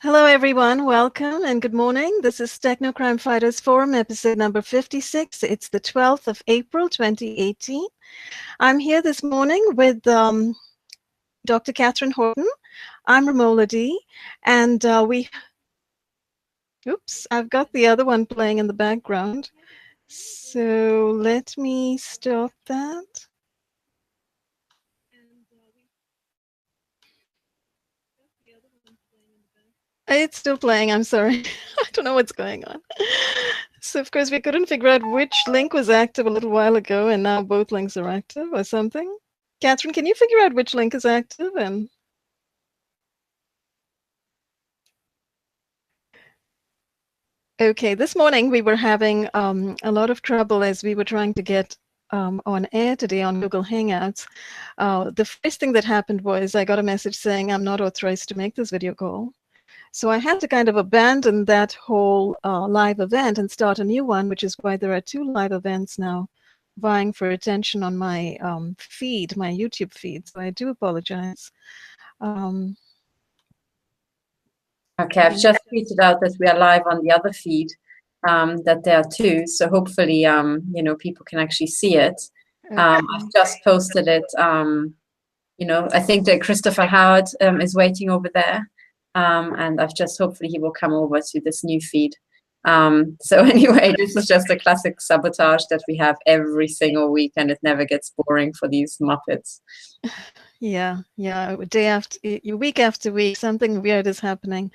Hello, everyone. Welcome and good morning. This is Techno Crime Fighters Forum, episode number 56. It's the 12th of April, 2018. I'm here this morning with Dr. Katherine Horton. I'm Romola D. And oops, I've got the other one playing in the background. So let me stop that. It's still playing, I'm sorry. I don't know what's going on. So, of course, we couldn't figure out which link was active a little while ago, and now both links are active or something. Katherine, can you figure out which link is active? And okay, this morning we were having a lot of trouble as we were trying to get on air today on Google Hangouts. The first thing that happened was I got a message saying I'm not authorized to make this video call. So I had to kind of abandon that whole live event and start a new one, which is why there are two live events now vying for attention on my feed, my YouTube feed. So I do apologize. Okay, I've just tweeted out that we are live on the other feed, that there are two. So hopefully, people can actually see it. Okay. I've just posted it. I think that Christopher Howard is waiting over there. And hopefully he will come over to this new feed. So anyway, this is just a classic sabotage that we have every single week, and it never gets boring for these Muppets. Yeah, week after week, something weird is happening.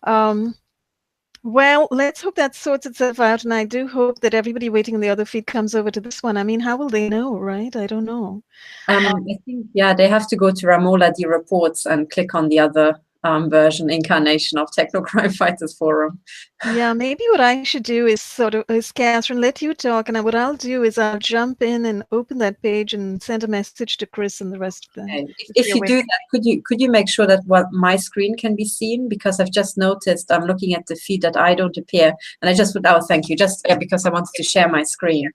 Well, let's hope that sorts itself out, and I do hope that everybody waiting on the other feed comes over to this one. I mean, how will they know, right? I don't know. I think, they have to go to Romola D Reports and click on the other version, incarnation of Techno Crime Fighters Forum. Yeah, maybe what I should do is Katherine, let you talk, and what I'll do is I'll jump in and open that page and send a message to Chris and the rest of them. Okay. If you do that, could you make sure that my screen can be seen? Because I've just noticed I'm looking at the feed that I don't appear, and I just would, thank you, just because I wanted to share my screen.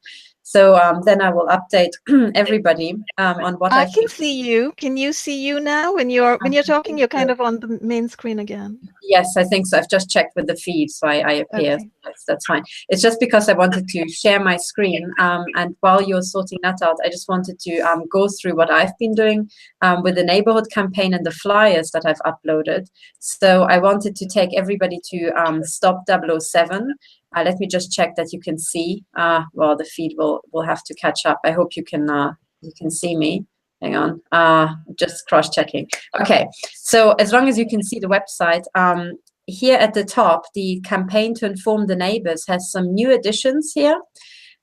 So then I will update everybody on what I can see you. Can you see you now? When you're talking, you're kind of on the main screen again. Yes, I think so. I've just checked with the feed, so I appear. Okay. That's fine. It's just because I wanted to share my screen. And while you're sorting that out, I just wanted to go through what I've been doing with the Neighbourhood campaign and the flyers that I've uploaded. So I wanted to take everybody to Stop 007. Let me just check that you can see. Well, the feed will have to catch up. I hope you can see me. Hang on, just cross-checking. Okay, so as long as you can see the website, here at the top, the campaign to inform the neighbors has some new additions here.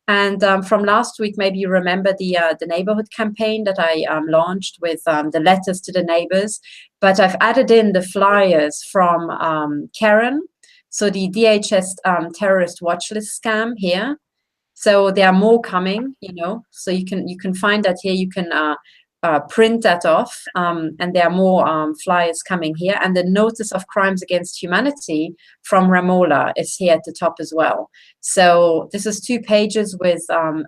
And from last week, maybe you remember the Neighbourhood campaign that I launched with the letters to the neighbors. But I've added in the flyers from Karen, so the DHS terrorist watch list scam here. So there are more coming, so you can find that here. You can print that off, and there are more flyers coming here. And the notice of crimes against humanity from Romola is here at the top as well. So this is 2 pages with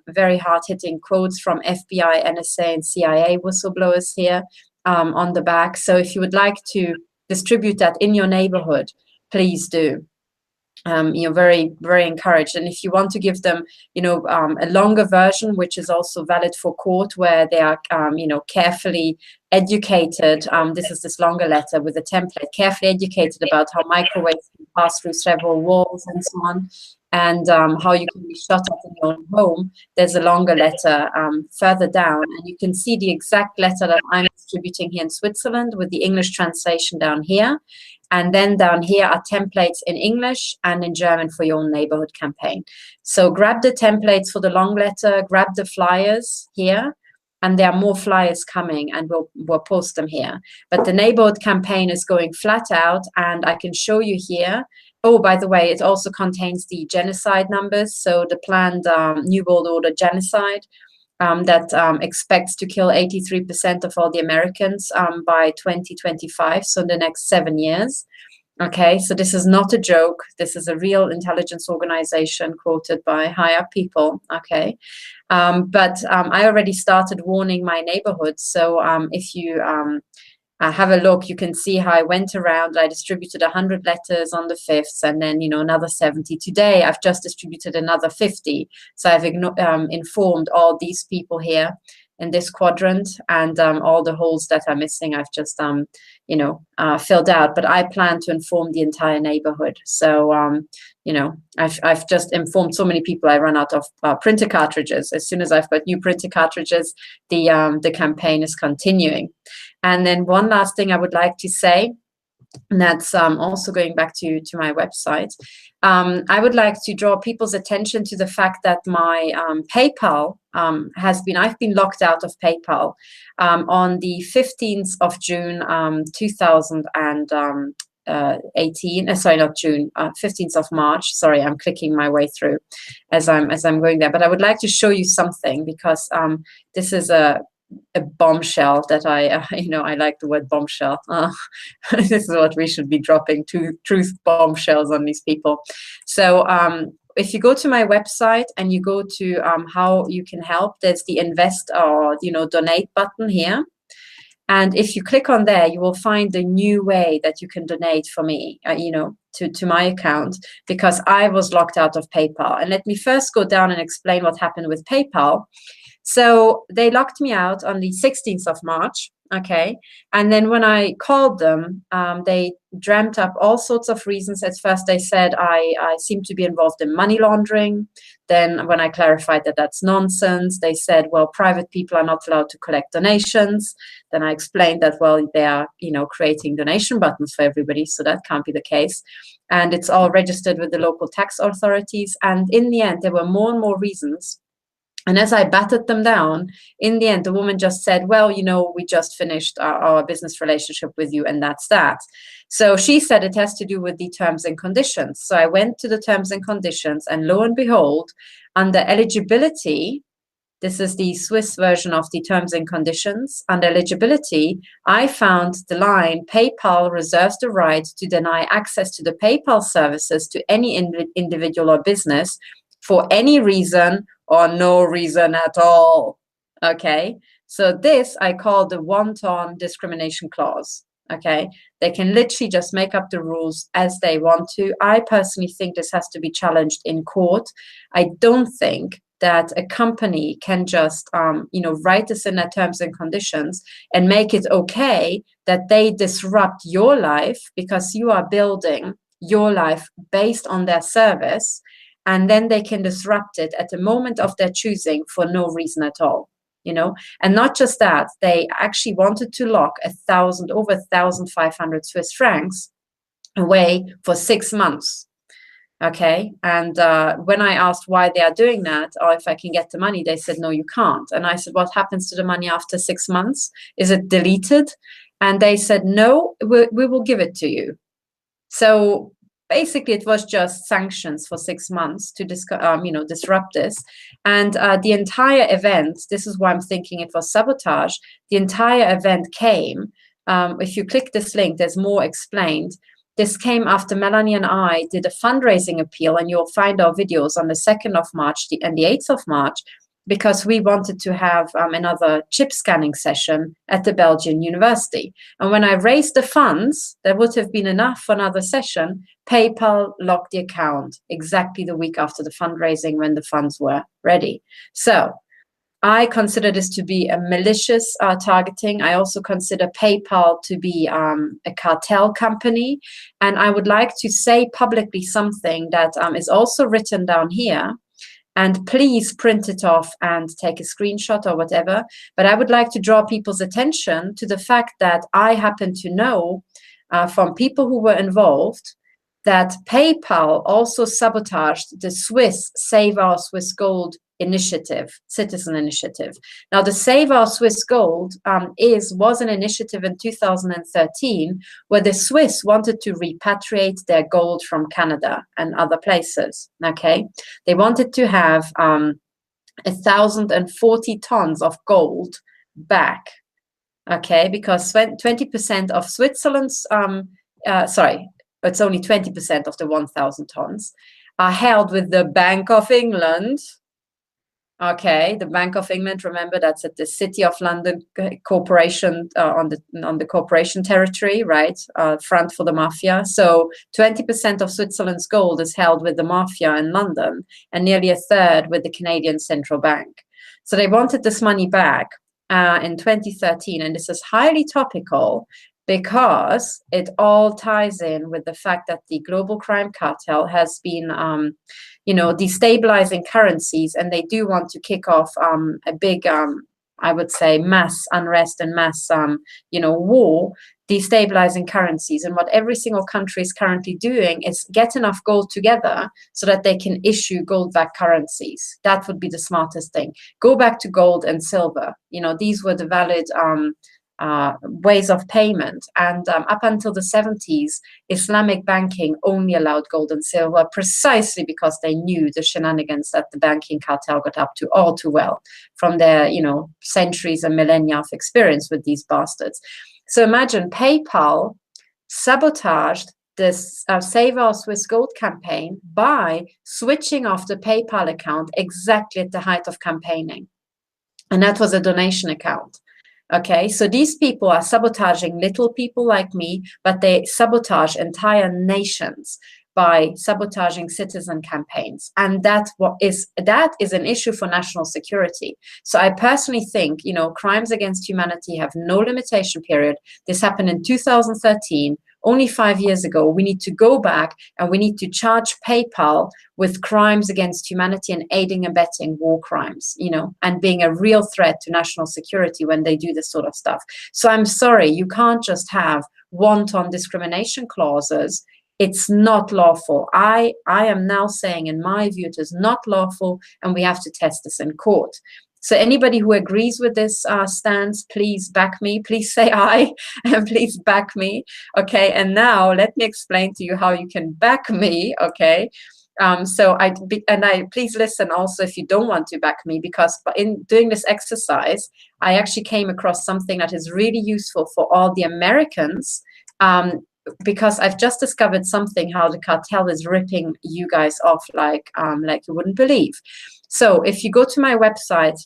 very hard-hitting quotes from FBI, NSA, and CIA whistleblowers here on the back. So if you would like to distribute that in your neighborhood, please do. Very, very encouraged. And if you want to give them, a longer version, which is also valid for court, where they are, carefully educated. This is this longer letter with a template, carefully educated about how microwaves can pass through several walls and so on, and how you can be shut up in your own home. There's a longer letter further down, and you can see the exact letter that I'm distributing here in Switzerland with the English translation down here. And then down here are templates in English and in German for your own neighborhood campaign. So grab the templates for the long letter, grab the flyers here, and there are more flyers coming, and we'll post them here. But the neighborhood campaign is going flat out, and I can show you here. Oh, by the way, it also contains the genocide numbers. So the planned New World Order genocide that expects to kill 83% of all the Americans by 2025, so in the next 7 years. Okay, so this is not a joke. This is a real intelligence organization quoted by higher people. Okay, but I already started warning my neighborhood. So if you have a look, you can see how I went around. I distributed 100 letters on the 5th, and then, you know, another 70. Today, I've just distributed another 50. So I've informed all these people here in this quadrant, and all the holes that are missing, I've just, you know, filled out. But I plan to inform the entire neighborhood. So, you know, I've just informed so many people. I run out of printer cartridges. As soon as I've got new printer cartridges, the campaign is continuing. And then one last thing I would like to say, and that's also going back to my website. I would like to draw people's attention to the fact that my PayPal I've been locked out of PayPal on the 15th of June 2018. Sorry, not June, 15th of March. Sorry, I'm clicking my way through as I'm going there. But I would like to show you something, because this is a bombshell that you know, I like the word bombshell. This is what we should be dropping, truth bombshells on these people. So if you go to my website and you go to how you can help, there's the invest or, you know, donate button here. And if you click on there, you will find the new way that you can donate for me, you know, to my account, because I was locked out of PayPal. And let me first go down and explain what happened with PayPal. So they locked me out on the 16th of March, okay? And then when I called them, they dreamt up all sorts of reasons. At first, they said I seem to be involved in money laundering. Then when I clarified that that's nonsense, they said, well, private people are not allowed to collect donations. Then I explained that, well, they are, you know, creating donation buttons for everybody, so that can't be the case. And it's all registered with the local tax authorities. And in the end, there were more and more reasons. And as I battered them down, in the end, the woman just said, well, you know, we just finished our business relationship with you, and that's that. So she said it has to do with the terms and conditions. So I went to the terms and conditions, and lo and behold, under eligibility, this is the Swiss version of the terms and conditions. Under eligibility, I found the line, PayPal reserves the right to deny access to the PayPal services to any individual or business for any reason or no reason at all. Okay, so this I call the wanton discrimination clause. Okay, they can literally just make up the rules as they want to. I personally think this has to be challenged in court. I don't think that a company can just you know, write this in their terms and conditions and make it okay that they disrupt your life because you are building your life based on their service, and then they can disrupt it at the moment of their choosing for no reason at all, you know. And not just that, they actually wanted to lock over 1,500 Swiss francs away for 6 months. Okay, and when I asked why they are doing that, or if I can get the money, they said, no, you can't. And I said, what happens to the money after 6 months? Is it deleted? And they said, no, we will give it to you. So basically, it was just sanctions for 6 months to you know, disrupt this. And the entire event, this is why I'm thinking it was sabotage. The entire event came, if you click this link, there's more explained. This came after Melanie and I did a fundraising appeal, and you'll find our videos on the 2nd of March and the 8th of March, because we wanted to have another chip scanning session at the Belgian University. And when I raised the funds, there would have been enough for another session. PayPal locked the account exactly the week after the fundraising when the funds were ready. So I consider this to be a malicious targeting. I also consider PayPal to be a cartel company. And I would like to say publicly something that is also written down here. And please print it off and take a screenshot or whatever. But I would like to draw people's attention to the fact that I happen to know from people who were involved that PayPal also sabotaged the Swiss Save Our Swiss Gold initiative, citizen initiative. Now, the Save Our Swiss Gold was an initiative in 2013 where the Swiss wanted to repatriate their gold from Canada and other places. Okay, they wanted to have 1,040 tons of gold back. Okay, because 20% of Switzerland's sorry, it's only 20% of the 1,000 tons are held with the Bank of England. Okay, the Bank of England, remember, that's at the City of London corporation, on the corporation territory, right? Front for the mafia. So 20% of Switzerland's gold is held with the mafia in London, and nearly a third with the Canadian Central Bank. So they wanted this money back in 2013, and this is highly topical because it all ties in with the fact that the global crime cartel has been destabilizing currencies, and they do want to kick off a big, I would say, mass unrest and mass, war, destabilizing currencies. And what every single country is currently doing is get enough gold together so that they can issue gold-backed currencies. That would be the smartest thing. Go back to gold and silver. These were the valid ways of payment. And up until the 70s, Islamic banking only allowed gold and silver, precisely because they knew the shenanigans that the banking cartel got up to all too well from their, centuries and millennia of experience with these bastards. So imagine PayPal sabotaged this Save Our Swiss Gold campaign by switching off the PayPal account exactly at the height of campaigning. And that was a donation account. Okay, so these people are sabotaging little people like me, but they sabotage entire nations by sabotaging citizen campaigns. And that is an issue for national security. So I personally think, crimes against humanity have no limitation period. This happened in 2013. Only 5 years ago. We need to go back and we need to charge PayPal with crimes against humanity and aiding and abetting war crimes, and being a real threat to national security when they do this sort of stuff. So I'm sorry, you can't just have wanton discrimination clauses. It's not lawful. I am now saying, in my view, it is not lawful, and we have to test this in court. So anybody who agrees with this stance, please back me. Please say aye, and please back me. Okay, and now let me explain to you how you can back me. Okay, please listen also if you don't want to back me, because in doing this exercise, I actually came across something that is really useful for all the Americans. Because I've just discovered something, how the cartel is ripping you guys off like you wouldn't believe. So if you go to my website,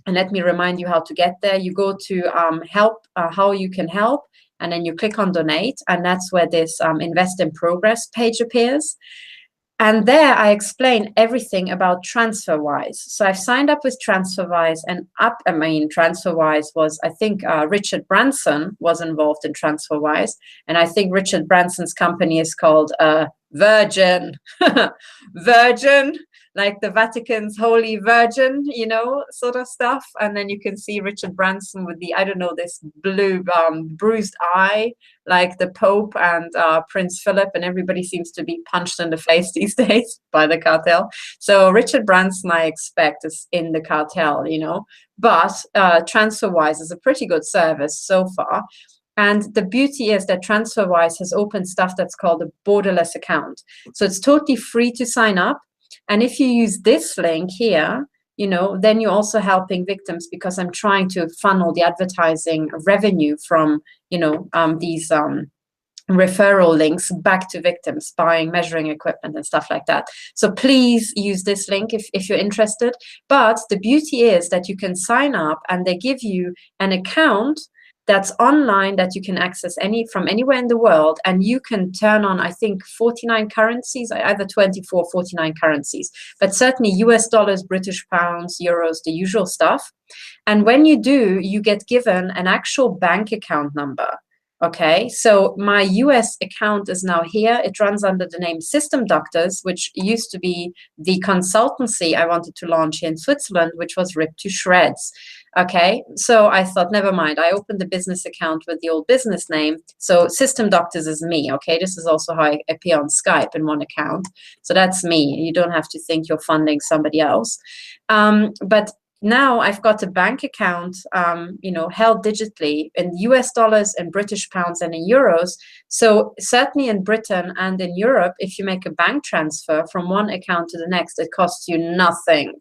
and let me remind you how to get there. You go to help, how you can help, and then you click on donate, and that's where this invest in progress page appears. And there I explain everything about TransferWise. So I've signed up with TransferWise, and TransferWise was, I think, Richard Branson was involved in TransferWise. And I think Richard Branson's company is called Virgin. Virgin, like the Vatican's Holy Virgin, sort of stuff. And then you can see Richard Branson with the, this blue bruised eye, like the Pope and Prince Philip, and everybody seems to be punched in the face these days by the cartel. So Richard Branson, I expect, is in the cartel, but TransferWise is a pretty good service so far. And the beauty is that TransferWise has opened stuff that's called a borderless account. So it's totally free to sign up. And if you use this link here, then you're also helping victims, because I'm trying to funnel the advertising revenue from, these referral links back to victims, buying measuring equipment and stuff like that. So please use this link if you're interested. But the beauty is that you can sign up, and they give you an account that's online that you can access from anywhere in the world, and you can turn on, I think, 49 currencies, either 24 or 49 currencies, but certainly US dollars, British pounds, euros, the usual stuff. And when you do, you get given an actual bank account number. Okay, so my US account is now here. It runs under the name System Doctors, which used to be the consultancy I wanted to launch here in Switzerland, which was ripped to shreds. Okay, so I thought, never mind. I opened the business account with the old business name. So System Doctors is me. Okay, this is also how I appear on Skype in one account. So that's me. You don't have to think you're funding somebody else. But now I've got a bank account, held digitally in US dollars and British pounds and in euros. So certainly in Britain and in Europe, if you make a bank transfer from one account to the next, it costs you nothing.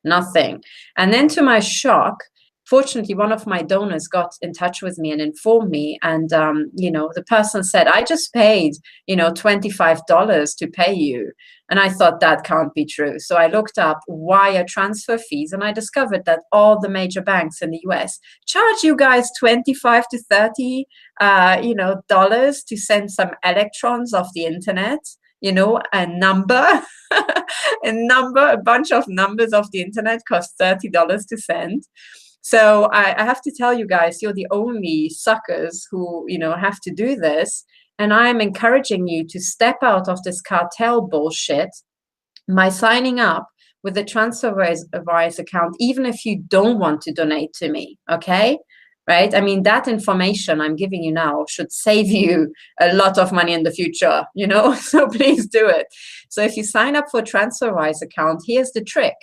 And then to my shock, fortunately, one of my donors got in touch with me and informed me. And, the person said, I just paid, $25 to pay you. And I thought that can't be true. So I looked up wire transfer fees, and I discovered that all the major banks in the US charge you guys 25 to 30, dollars to send some electrons off the internet, a number, a bunch of numbers off the internet costs $30 to send. So I have to tell you guys, you're the only suckers who, have to do this. And I'm encouraging you to step out of this cartel bullshit by signing up with the TransferWise account, even if you don't want to donate to me, okay? Right? I mean, that information I'm giving you now should save you a lot of money in the future, so please do it. So if you sign up for a TransferWise account, here's the trick.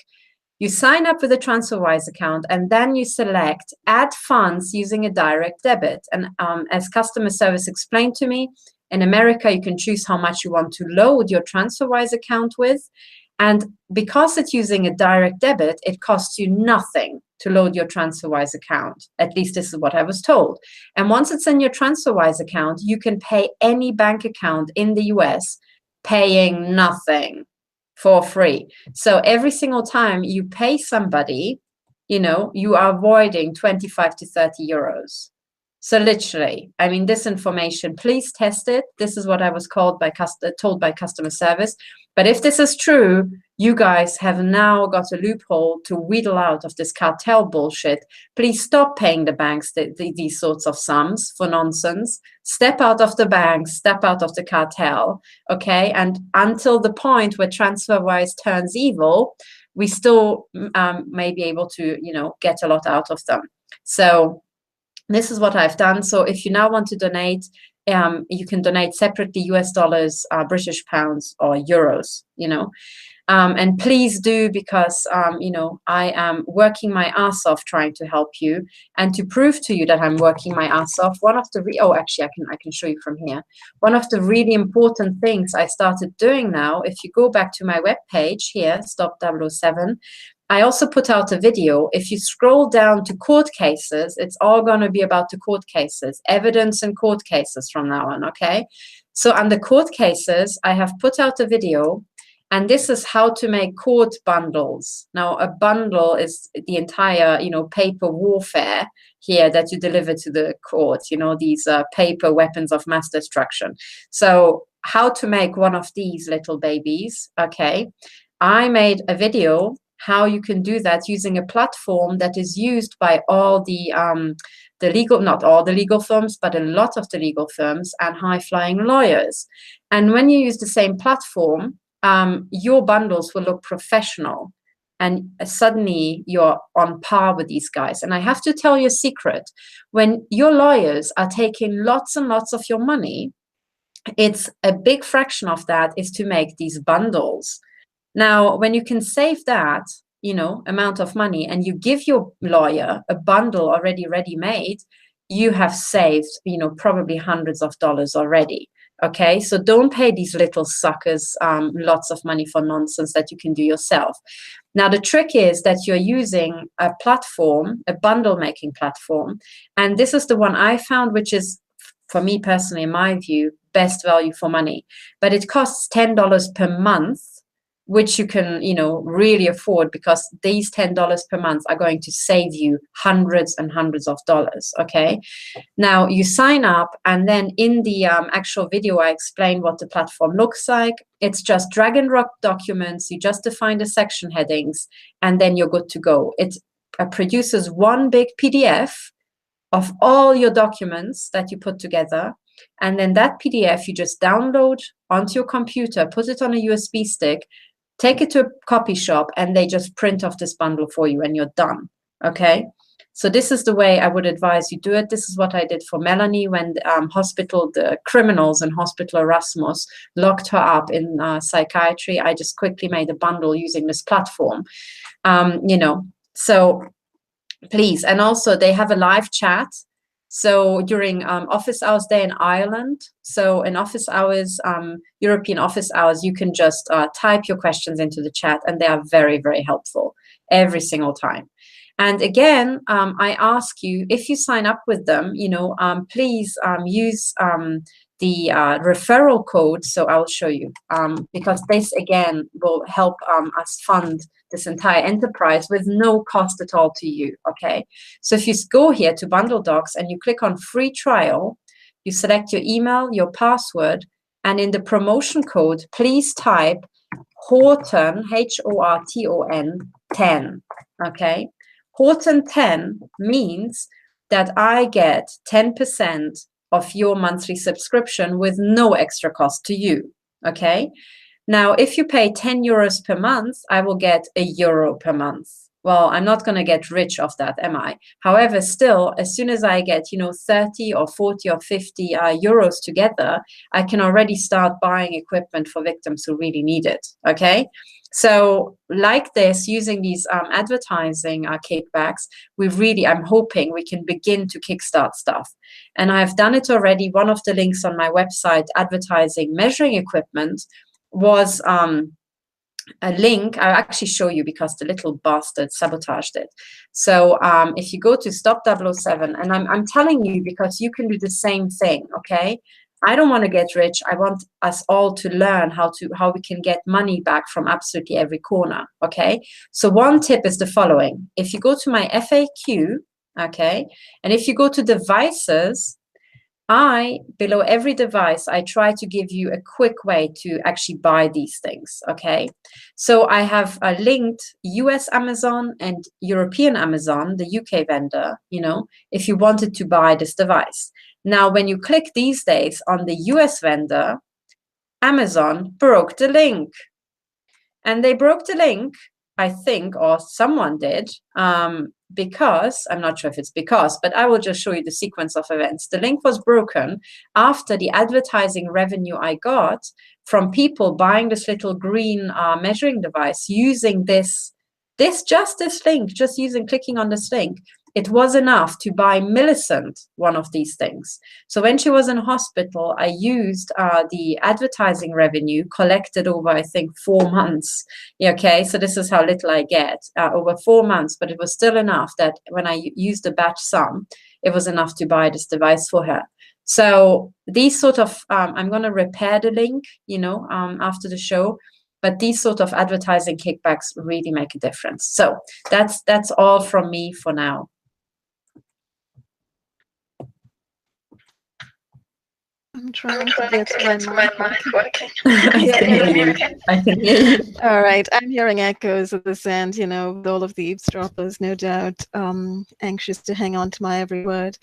You sign up with a TransferWise account, and then you select add funds using a direct debit. And as customer service explained to me, in America, you can choose how much you want to load your TransferWise account with. And because it's using a direct debit, it costs you nothing to load your TransferWise account. At least this is what I was told. And once it's in your TransferWise account, you can pay any bank account in the US, paying nothing, for free. So every single time you pay somebody, you are avoiding 25 to 30 euros. So literally, I mean, this information, please test it. This is what I was told by customer service. But if this is true, you guys have now got a loophole to wheedle out of this cartel bullshit. Please stop paying the banks these sorts of sums for nonsense. Step out of the banks, step out of the cartel, okay? And until the point where TransferWise turns evil, we still may be able to, get a lot out of them. So this is what I've done. So if you now want to donate, you can donate separately US dollars, British pounds, or euros, and please do, because, I am working my ass off trying to help you. And to prove to you that I'm working my ass off, one of the, I can show you from here. One of the really important things I started doing now, if you go back to my webpage here, Stop 007, I also put out a video. If you scroll down to court cases, it's all going to be about the court cases, evidence in court cases from now on, okay? So on the court cases, I have put out a video, and this is how to make court bundles. Now, a bundle is the entire, paper warfare here that you deliver to the court, these paper weapons of mass destruction. So how to make one of these little babies, okay? I made a video how you can do that using a platform that is used by all the legal, not all the legal firms, but a lot of the legal firms and high-flying lawyers. And when you use the same platform, your bundles will look professional, and suddenly you're on par with these guys. And I have to tell you a secret. When your lawyers are taking lots and lots of your money, it's a big fraction of that is to make these bundles. Now, when you can save that, amount of money, and you give your lawyer a bundle already ready-made, you have saved, probably hundreds of dollars already. Okay, so don't pay these little suckers lots of money for nonsense that you can do yourself. Now, the trick is that you're using a platform, a bundle making platform, and this is the one I found, which is, for me personally, in my view, best value for money. But it costs $10 per month, which you can, really afford, because these $10 per month are going to save you hundreds and hundreds of dollars, okay? Now, you sign up, and then in the actual video, I explain what the platform looks like. It's just drag and drop documents. You just define the section headings, and then you're good to go. It produces one big PDF of all your documents that you put together. And then that PDF, you just download onto your computer, put it on a USB stick, take it to a copy shop, and they just print off this bundle for you, and you're done, okay? So this is the way I would advise you do it. This is what I did for Melanie when the criminals in Hospital Erasmus locked her up in psychiatry. I just quickly made a bundle using this platform, so please. And also they have a live chat. So during office hours, they're in Ireland. So in office hours, European office hours, you can just type your questions into the chat, and they are very, very helpful every single time. And again, I ask you, if you sign up with them, please use referral code. So I'll show you, because this again will help us fund this entire enterprise with no cost at all to you. Okay, so if you go here to Bundle Docs and you click on free trial, you select your email, your password, and in the promotion code, please type Horton, Horton 10. Okay, Horton 10 means that I get 10% of your monthly subscription with no extra cost to you. Okay, now if you pay 10 euros per month, I will get €1 per month. Well, I'm not going to get rich off that, am I? However, still, as soon as I get 30 or 40 or 50 euros together, I can already start buying equipment for victims who really need it. Okay, so like this, using these advertising kickbacks, I'm hoping we can begin to kickstart stuff. And I've done it already. One of the links on my website, advertising measuring equipment, was a link. I'll actually show you because the little bastard sabotaged it. So if you go to Stop 007, and I'm telling you because you can do the same thing, okay? I don't want to get rich. I want us all to learn how we can get money back from absolutely every corner, okay? So one tip is the following. If you go to my FAQ, okay, and if you go to devices, below every device, I try to give you a quick way to actually buy these things, okay? So I have linked US Amazon and European Amazon, the UK vendor, if you wanted to buy this device. Now, when you click these days on the US vendor, Amazon broke the link. And they broke the link, I think, or someone did, because, I'm not sure if it's because, but I will just show you the sequence of events. The link was broken after the advertising revenue I got from people buying this little green measuring device using this link, just clicking on this link. It was enough to buy Millicent one of these things. So when she was in hospital, I used the advertising revenue collected over, I think, 4 months. Okay, so this is how little I get over 4 months, but it was still enough that when I used the batch sum, it was enough to buy this device for her. So these sort of, I'm going to repair the link, after the show. But these sort of advertising kickbacks really make a difference. So that's all from me for now. I'm trying to get my mic working. I can hear you. All right. I'm hearing echoes at this end, with all of the eavesdroppers, no doubt, anxious to hang on to my every word.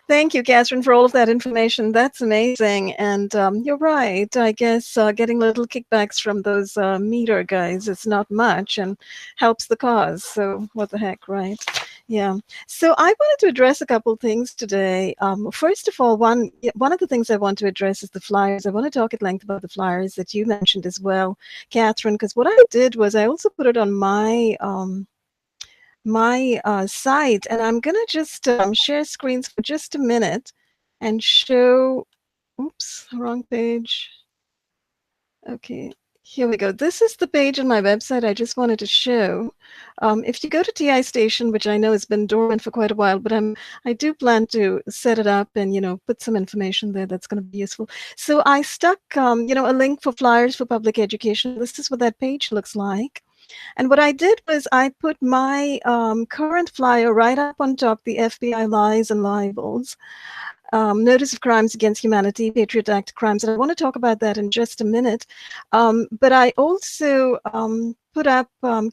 Thank you, Katherine, for all of that information. That's amazing. And you're right. I guess getting little kickbacks from those meter guys is not much and helps the cause. So what the heck, right? Yeah. So I wanted to address a couple things today. First of all, one of the things I want to address is the flyers. I want to talk at length about the flyers that you mentioned as well, Katherine, because what I did was I also put it on my site, and I'm going to just share screens for just a minute and show, oops, wrong page. Okay. Here we go. This is the page on my website I just wanted to show. If you go to TI Station, which I know has been dormant for quite a while, but I do plan to set it up and, put some information there that's going to be useful. So I stuck, a link for flyers for public education. This is what that page looks like. And what I did was I put my current flyer right up on top, the FBI lies and libels. Notice of Crimes Against Humanity, Patriot Act crimes, and I want to talk about that in just a minute. But I also put up a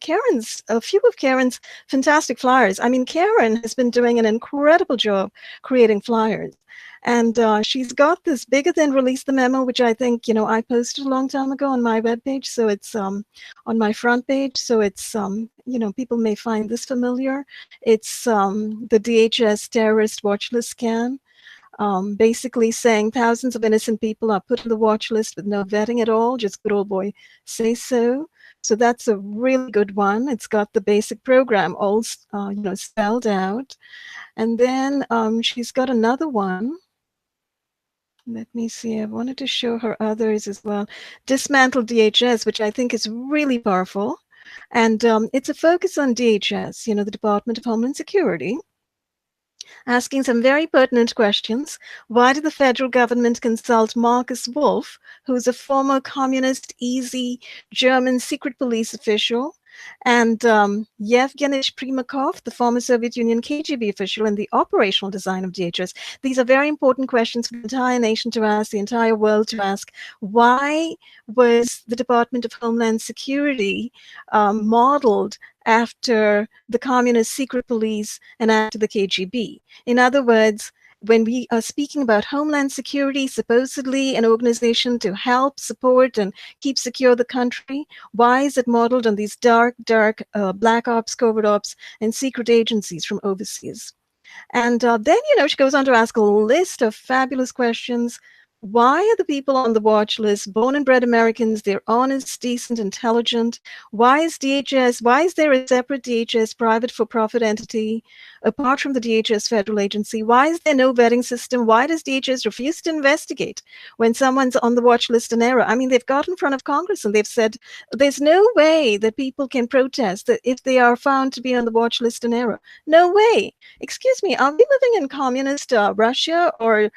few of Karen's fantastic flyers. I mean, Karen has been doing an incredible job creating flyers. And she's got this bigger than release the memo, which I think, I posted a long time ago on my webpage. So it's on my front page. So it's, people may find this familiar. It's the DHS terrorist watch list scam. Basically saying thousands of innocent people are put on the watch list with no vetting at all, just good old boy say so. So that's a really good one. It's got the basic program all spelled out. And then she's got another one. Let me see. I wanted to show her others as well. Dismantle DHS, which I think is really powerful. And it's a focus on DHS, the Department of Homeland Security. asking some very pertinent questions. Why did the federal government consult Markus Wolf, who's a former communist, easy German secret police official, and Yevgeny Primakov, the former Soviet Union KGB official, in the operational design of DHS? These are very important questions for the entire nation to ask, the entire world to ask. Why was the Department of Homeland Security modeled after the communist secret police and after the KGB? In other words, when we are speaking about Homeland Security, supposedly an organization to help, support, and keep secure the country, why is it modeled on these dark black ops, covert ops, and secret agencies from overseas? And then, she goes on to ask a list of fabulous questions. Why are the people on the watch list born and bred Americans? They're honest, decent, intelligent. Why is there a separate DHS private for-profit entity apart from the DHS federal agency? Why is there no vetting system? Why does DHS refuse to investigate when someone's on the watch list in error? I mean, they've got in front of Congress and they've said there's no way that people can protest that if they are found to be on the watch list in error. No way. Excuse me, are we living in communist Russia or,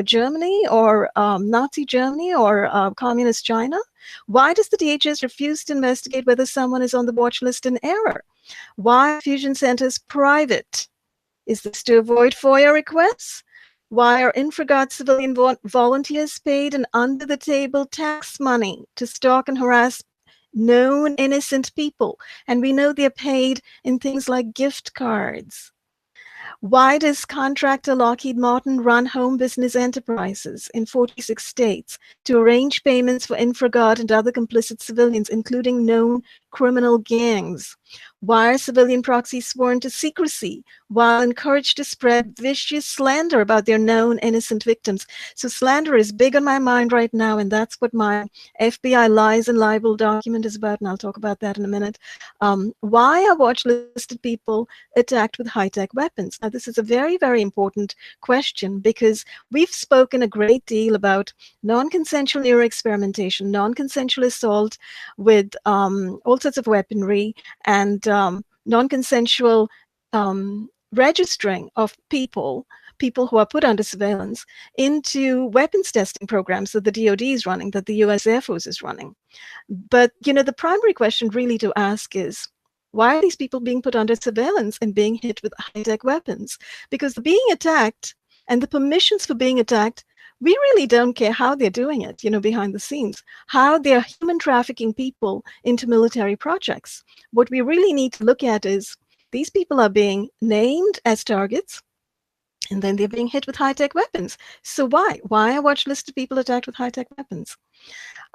Germany or Nazi Germany or communist China? Why does the DHS refuse to investigate whether someone is on the watch list in error? Why are fusion centers private? Is this to avoid FOIA requests? Why are InfraGard civilian volunteers paid an under-the-table tax money to stalk and harass known innocent people? And we know they're paid in things like gift cards. Why does contractor Lockheed Martin run home business enterprises in 46 states to arrange payments for InfraGard and other complicit civilians, including known criminal gangs? Why are civilian proxies sworn to secrecy while encouraged to spread vicious slander about their known innocent victims? So slander is big on my mind right now, and that's what my FBI lies and libel document is about, and I'll talk about that in a minute. Why are watch-listed people attacked with high-tech weapons? Now, this is a very, very important question because we've spoken a great deal about non-consensual neuroexperimentation, non-consensual assault with all sorts of weaponry, and non-consensual registering of people who are put under surveillance into weapons testing programs that the DoD is running, that the US Air Force is running. But, the primary question really to ask is, why are these people being put under surveillance and being hit with high-tech weapons? Because the being attacked and the permissions for being attacked, we really don't care how they're doing it, behind the scenes, how they're human trafficking people into military projects. What we really need to look at is these people are being named as targets, and then they're being hit with high-tech weapons. So why? Why are watch-listed people attacked with high-tech weapons?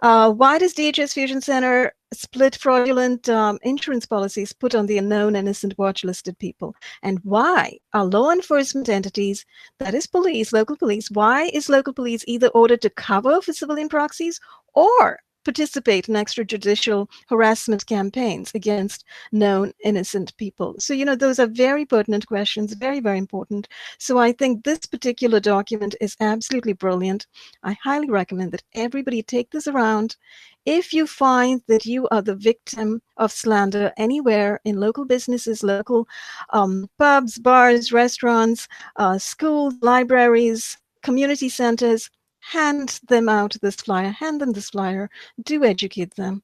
Why does DHS Fusion Center split fraudulent insurance policies put on the unknown innocent watch-listed people? And why are law enforcement entities, that is police, local police, why is local police either ordered to cover for civilian proxies or participate in extrajudicial harassment campaigns against known innocent people? So, those are very pertinent questions, very, very important. So I think this particular document is absolutely brilliant. I highly recommend that everybody take this around. If you find that you are the victim of slander anywhere in local businesses, local pubs, bars, restaurants, schools, libraries, community centers, hand them out this flyer, hand them this flyer, do educate them,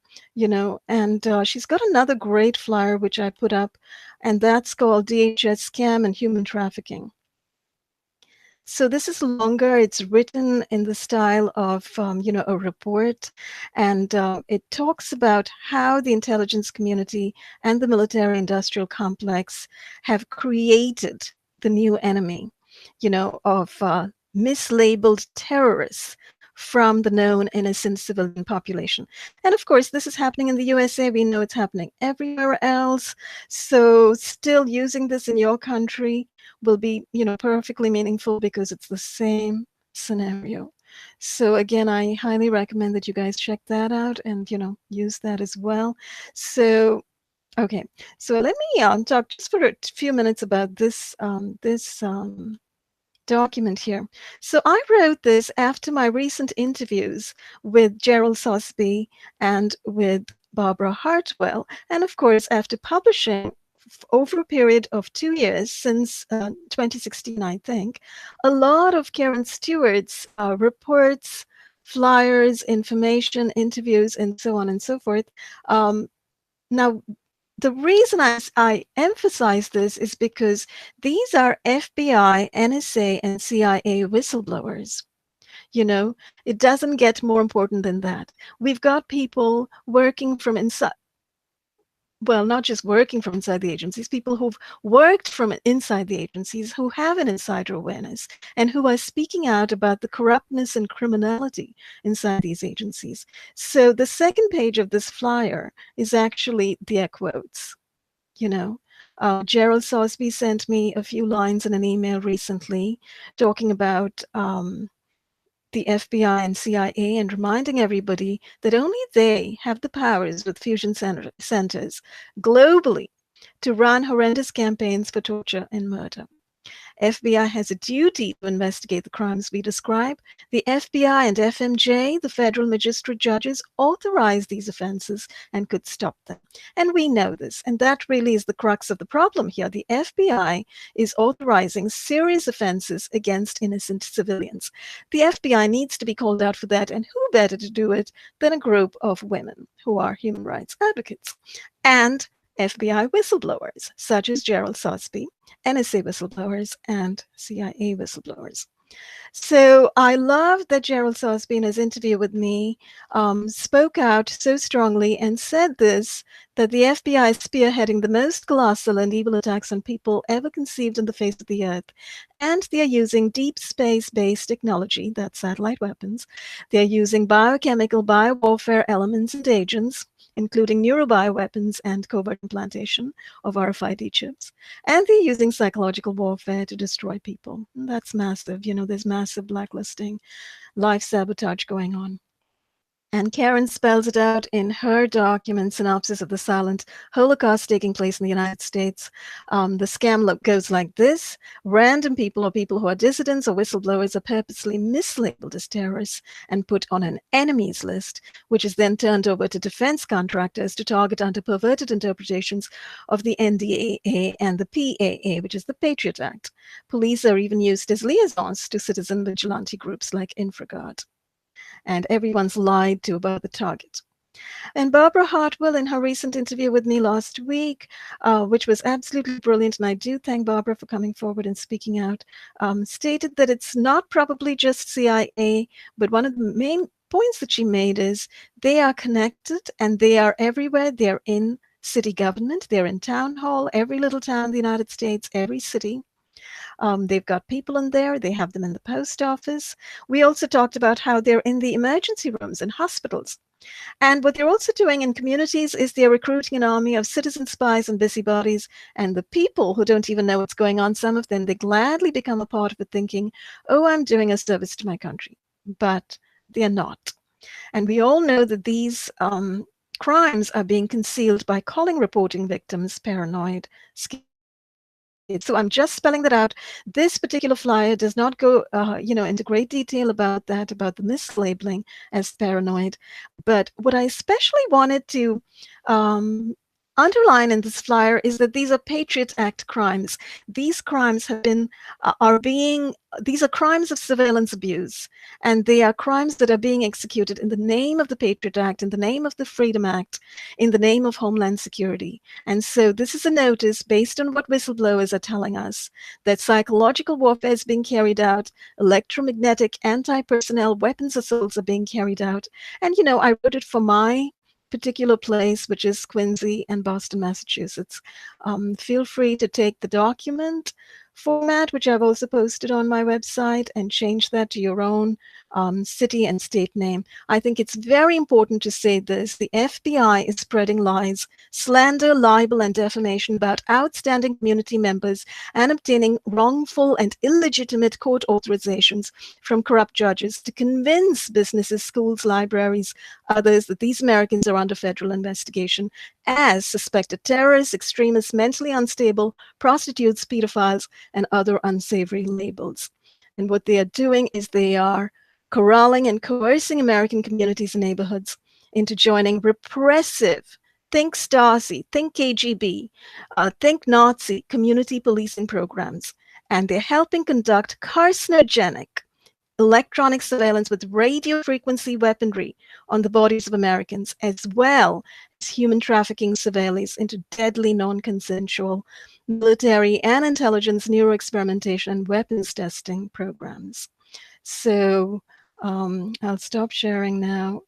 and she's got another great flyer which I put up, and that's called DHS Scam and Human Trafficking. So this is longer. It's written in the style of, a report, and it talks about how the intelligence community and the military-industrial complex have created the new enemy, of mislabeled terrorists from the known innocent civilian population. And of course, this is happening in the USA. We know it's happening everywhere else. So still using this in your country will be, perfectly meaningful because it's the same scenario. So again, I highly recommend that you guys check that out and, use that as well. So, okay, so let me talk just for a few minutes about this document here. So I wrote this after my recent interviews with Gerald Sosby and with Barbara Hartwell, and of course after publishing over a period of 2 years, since 2016, I think, a lot of Karen Stewart's reports, flyers, information, interviews, and so on and so forth. Now, the reason I emphasize this is because these are FBI, NSA, and CIA whistleblowers. You know, it doesn't get more important than that. We've got people working from inside, well, not just working from inside the agencies, people who've worked from inside the agencies, who have an insider awareness, and who are speaking out about the corruptness and criminality inside these agencies. So the second page of this flyer is actually their quotes. You know, Gerald Sosby sent me a few lines in an email recently talking about the FBI and CIA and reminding everybody that only they have the powers with fusion centers globally to run horrendous campaigns for torture and murder. FBI has a duty to investigate the crimes we describe. The FBI and FMJ, the federal magistrate judges, authorize these offenses and could stop them. And we know this, and that really is the crux of the problem here. The FBI is authorizing serious offenses against innocent civilians. The FBI needs to be called out for that, and who better to do it than a group of women who are human rights advocates and FBI whistleblowers, such as Gerald Sosby, NSA whistleblowers, and CIA whistleblowers. So I love that Gerald Sosby, in his interview with me, spoke out so strongly and said this, that the FBI is spearheading the most colossal and evil attacks on people ever conceived on the face of the earth. And they are using deep space-based technology, that's satellite weapons. They're using biochemical, biowarfare elements and agents, including neurobioweapons and covert implantation of RFID chips. And they're using psychological warfare to destroy people. And that's massive. You know, there's massive blacklisting, life sabotage going on. And Karen spells it out in her document, Synopsis of the Silent Holocaust Taking Place in the United States. The scam goes like this. Random people or people who are dissidents or whistleblowers are purposely mislabeled as terrorists and put on an enemies list, which is then turned over to defense contractors to target under perverted interpretations of the NDAA and the PAA, which is the Patriot Act. Police are even used as liaisons to citizen vigilante groups like InfraGard. And everyone's lied to about the target. And Barbara Hartwell, in her recent interview with me last week, which was absolutely brilliant, and I do thank Barbara for coming forward and speaking out, stated that it's not probably just CIA, but one of the main points that she made is they are connected and they are everywhere. They're in city government, they're in town hall, every little town in the United States, every city. They've got people in there. They have them in the post office. We also talked about how they're in the emergency rooms and hospitals. And what they're also doing in communities is they're recruiting an army of citizen spies and busybodies. And the people who don't even know what's going on, some of them, they gladly become a part of it thinking, oh, I'm doing a service to my country. But they're not. And we all know that these crimes are being concealed by calling reporting victims paranoid, scared. So I'm just spelling that out. This particular flyer does not go, into great detail about that, about the mislabeling as paranoid. But what I especially wanted to underline in this flyer is that these are Patriot Act crimes. These crimes have been, these are crimes of surveillance abuse, and they are crimes that are being executed in the name of the Patriot Act, in the name of the Freedom Act, in the name of Homeland Security. And so this is a notice based on what whistleblowers are telling us, that psychological warfare is being carried out, electromagnetic anti-personnel weapons assaults are being carried out. And, I wrote it for my particular place, which is Quincy and Boston, Massachusetts. Feel free to take the document format, which I've also posted on my website, and change that to your own city and state name. I think it's very important to say this. The FBI is spreading lies, slander, libel, and defamation about outstanding community members and obtaining wrongful and illegitimate court authorizations from corrupt judges to convince businesses, schools, libraries, others that these Americans are under federal investigation as suspected terrorists, extremists, mentally unstable, prostitutes, pedophiles, and other unsavory labels. And what they are doing is they are corralling and coercing American communities and neighborhoods into joining repressive think Stasi, think KGB, think Nazi community policing programs. And they're helping conduct carcinogenic electronic surveillance with radio frequency weaponry on the bodies of Americans, as well as human trafficking surveillance into deadly non-consensual military and intelligence neuroexperimentation and weapons testing programs. So I'll stop sharing now.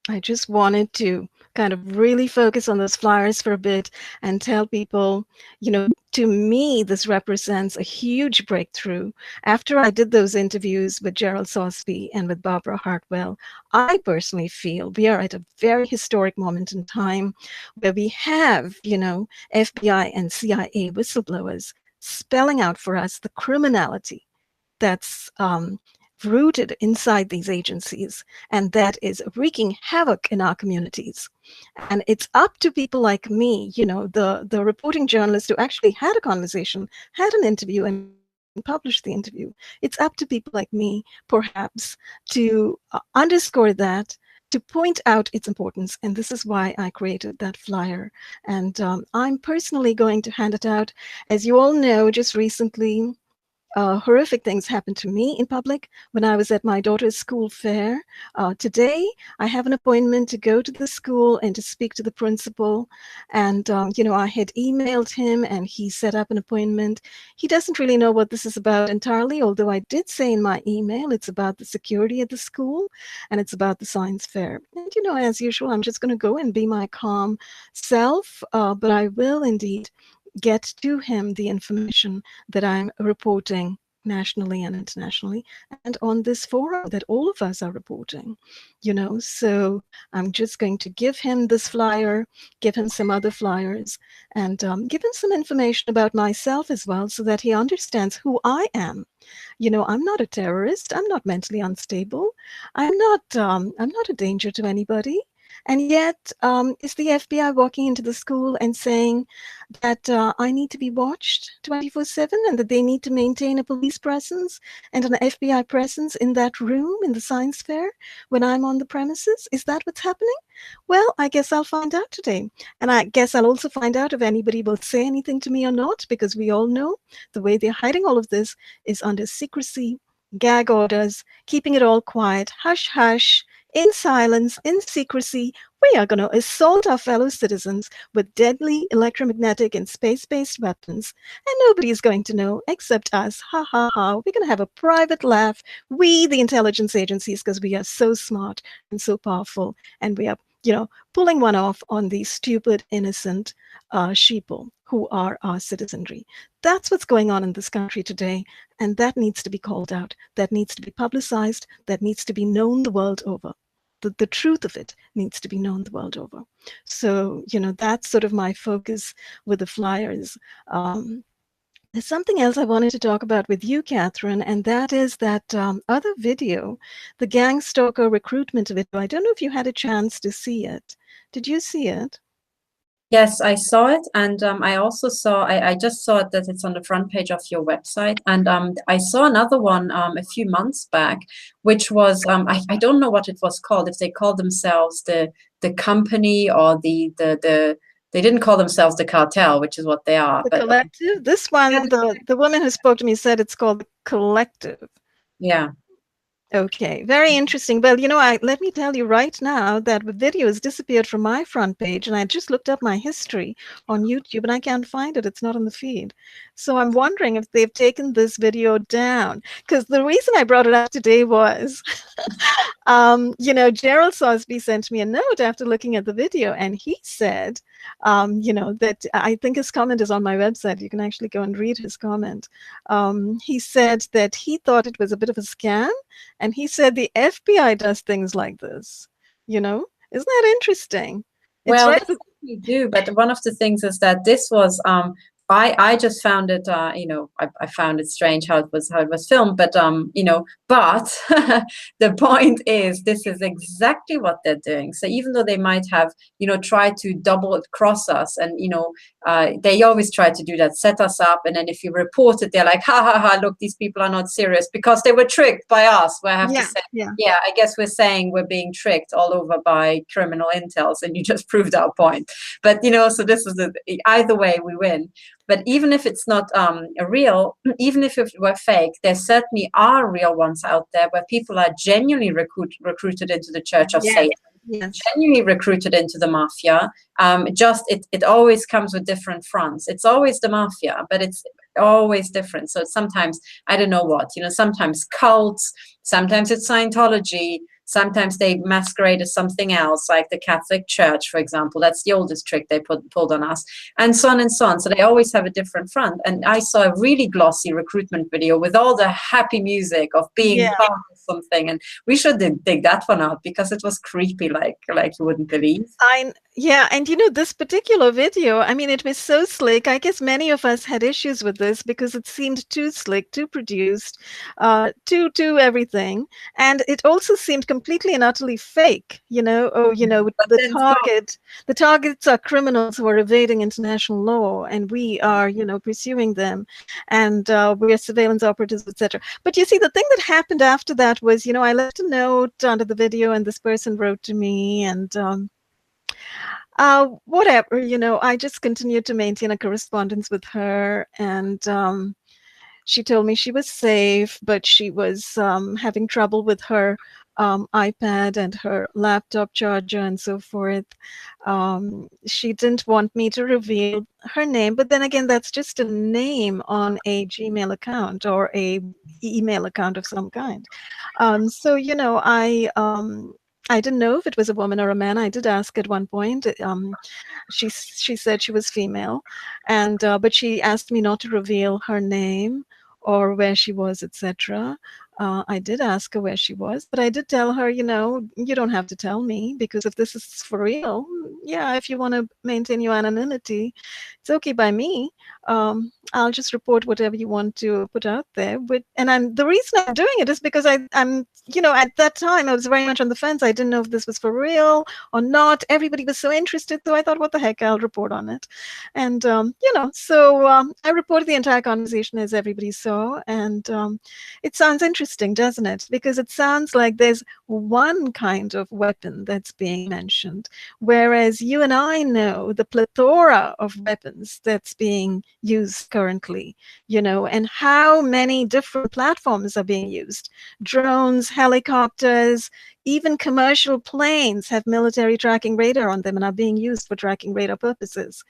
I just wanted to kind of really focus on those flyers for a bit and tell people, you know, to me, this represents a huge breakthrough. After I did those interviews with Gerald Sosby and with Barbara Hartwell, I personally feel we are at a very historic moment in time where we have, you know, FBI and CIA whistleblowers spelling out for us the criminality that's rooted inside these agencies and that is wreaking havoc in our communities. And it's up to people like me, you know, the reporting journalist who actually had a conversation, had an interview and published the interview. It's up to people like me, perhaps, to underscore that, to point out its importance. And this is why I created that flyer. And I'm personally going to hand it out. As you all know, just recently, horrific things happened to me in public when I was at my daughter's school fair. Today, I have an appointment to go to the school and to speak to the principal. And, you know, I had emailed him and he set up an appointment. He doesn't really know what this is about entirely, although I did say in my email, it's about the security at the school and it's about the science fair. And, you know, as usual, I'm just going to go and be my calm self, but I will indeed get to him the information that I'm reporting nationally and internationally and on this forum that all of us are reporting, you know. So I'm just going to give him this flyer, give him some other flyers, and give him some information about myself as well so that he understands who I am. You know, I'm not a terrorist. I'm not mentally unstable. I'm not a danger to anybody. And yet, is the FBI walking into the school and saying that I need to be watched 24/7 and that they need to maintain a police presence and an FBI presence in that room in the science fair when I'm on the premises? Is that what's happening? Well, I guess I'll find out today. And I guess I'll also find out if anybody will say anything to me or not, because we all know the way they're hiding all of this is under secrecy, gag orders, keeping it all quiet, hush, hush, in silence, in secrecy. We are going to assault our fellow citizens with deadly electromagnetic and space-based weapons, and nobody is going to know except us. Ha, ha, ha. We're going to have a private laugh, we, the intelligence agencies, because we are so smart and so powerful, and we are, you know, pulling one off on these stupid, innocent sheeple who are our citizenry. That's what's going on in this country today, and that needs to be called out. That needs to be publicized. That needs to be known the world over. The truth of it needs to be known the world over. So, you know, that's sort of my focus with the flyers. There's something else I wanted to talk about with you, Katherine, and that is that other video, the gang stalker recruitment video. I don't know if you had a chance to see it. Did you see it? Yes, I saw it, and I also saw, I just saw it that it's on the front page of your website, and I saw another one a few months back, which was, I don't know what it was called, if they called themselves the company or they didn't call themselves the cartel, which is what they are. The collective? This one, the woman who spoke to me said it's called the collective. Yeah. Okay, very interesting. Well, you know, let me tell you right now that the video has disappeared from my front page, and I just looked up my history on YouTube, and I can't find it. It's not on the feed. So I'm wondering if they've taken this video down, because the reason I brought it up today was, you know, Gerald Sosby sent me a note after looking at the video, and he said, you know, that I think his comment is on my website. You can actually go and read his comment. He said that he thought it was a bit of a scam. And he said the FBI does things like this, you know? Isn't that interesting? It's Well, right. we do, but one of the things is that this was I just found it, you know, I found it strange how it was filmed, but you know, but the point is, this is exactly what they're doing. So even though they might have, you know, tried to double cross us, and you know, they always try to do that, set us up, and then if you report it, they're like, ha ha ha, look, these people are not serious because they were tricked by us. Where I have to say, yeah, I guess we're saying we're being tricked all over by criminal intels, and you just proved our point. But you know, so this is either way we win. But even if it's not a real, even if it were fake, there certainly are real ones out there where people are genuinely recruited into the Church of Satan, genuinely recruited into the mafia. It always comes with different fronts. It's always the mafia, but it's always different. So sometimes, I don't know what, you know, sometimes cults, sometimes it's Scientology, sometimes they masquerade as something else, like the Catholic Church, for example. That's the oldest trick they pulled on us, and so on and so on. So they always have a different front. And I saw a really glossy recruitment video with all the happy music of being part of something. And we should dig that one out because it was creepy, like you wouldn't believe. Yeah, and you know, this particular video, I mean, it was so slick. I guess many of us had issues with this because it seemed too slick, too produced, too everything. And it also seemed completely and utterly fake, you know. Oh, you know, the targets are criminals who are evading international law, and we are, you know, pursuing them, and we're surveillance operatives, etc. But you see, the thing that happened after that was, you know, I left a note under the video, and this person wrote to me, and whatever, you know, I just continued to maintain a correspondence with her, and she told me she was safe, but she was having trouble with her iPad and her laptop charger and so forth. She didn't want me to reveal her name, but then again, that's just a name on a Gmail account or a email account of some kind. So, you know, I didn't know if it was a woman or a man. I did ask at one point. She said she was female, and but she asked me not to reveal her name or where she was, etc. I did ask her where she was, but I did tell her, you know, you don't have to tell me, because if this is for real, yeah, if you want to maintain your anonymity, it's okay by me. I'll just report whatever you want to put out there. And the reason I'm doing it is because I'm, you know, at that time I was very much on the fence. I didn't know if this was for real or not. Everybody was so interested, so I thought, what the heck, I'll report on it. And you know, so I reported the entire conversation, as everybody saw, and it sounds interesting, doesn't it? Because it sounds like there's one kind of weapon that's being mentioned, whereas you and I know the plethora of weapons that's being used currently, you know, and how many different platforms are being used. Drones, helicopters, even commercial planes have military tracking radar on them and are being used for tracking radar purposes.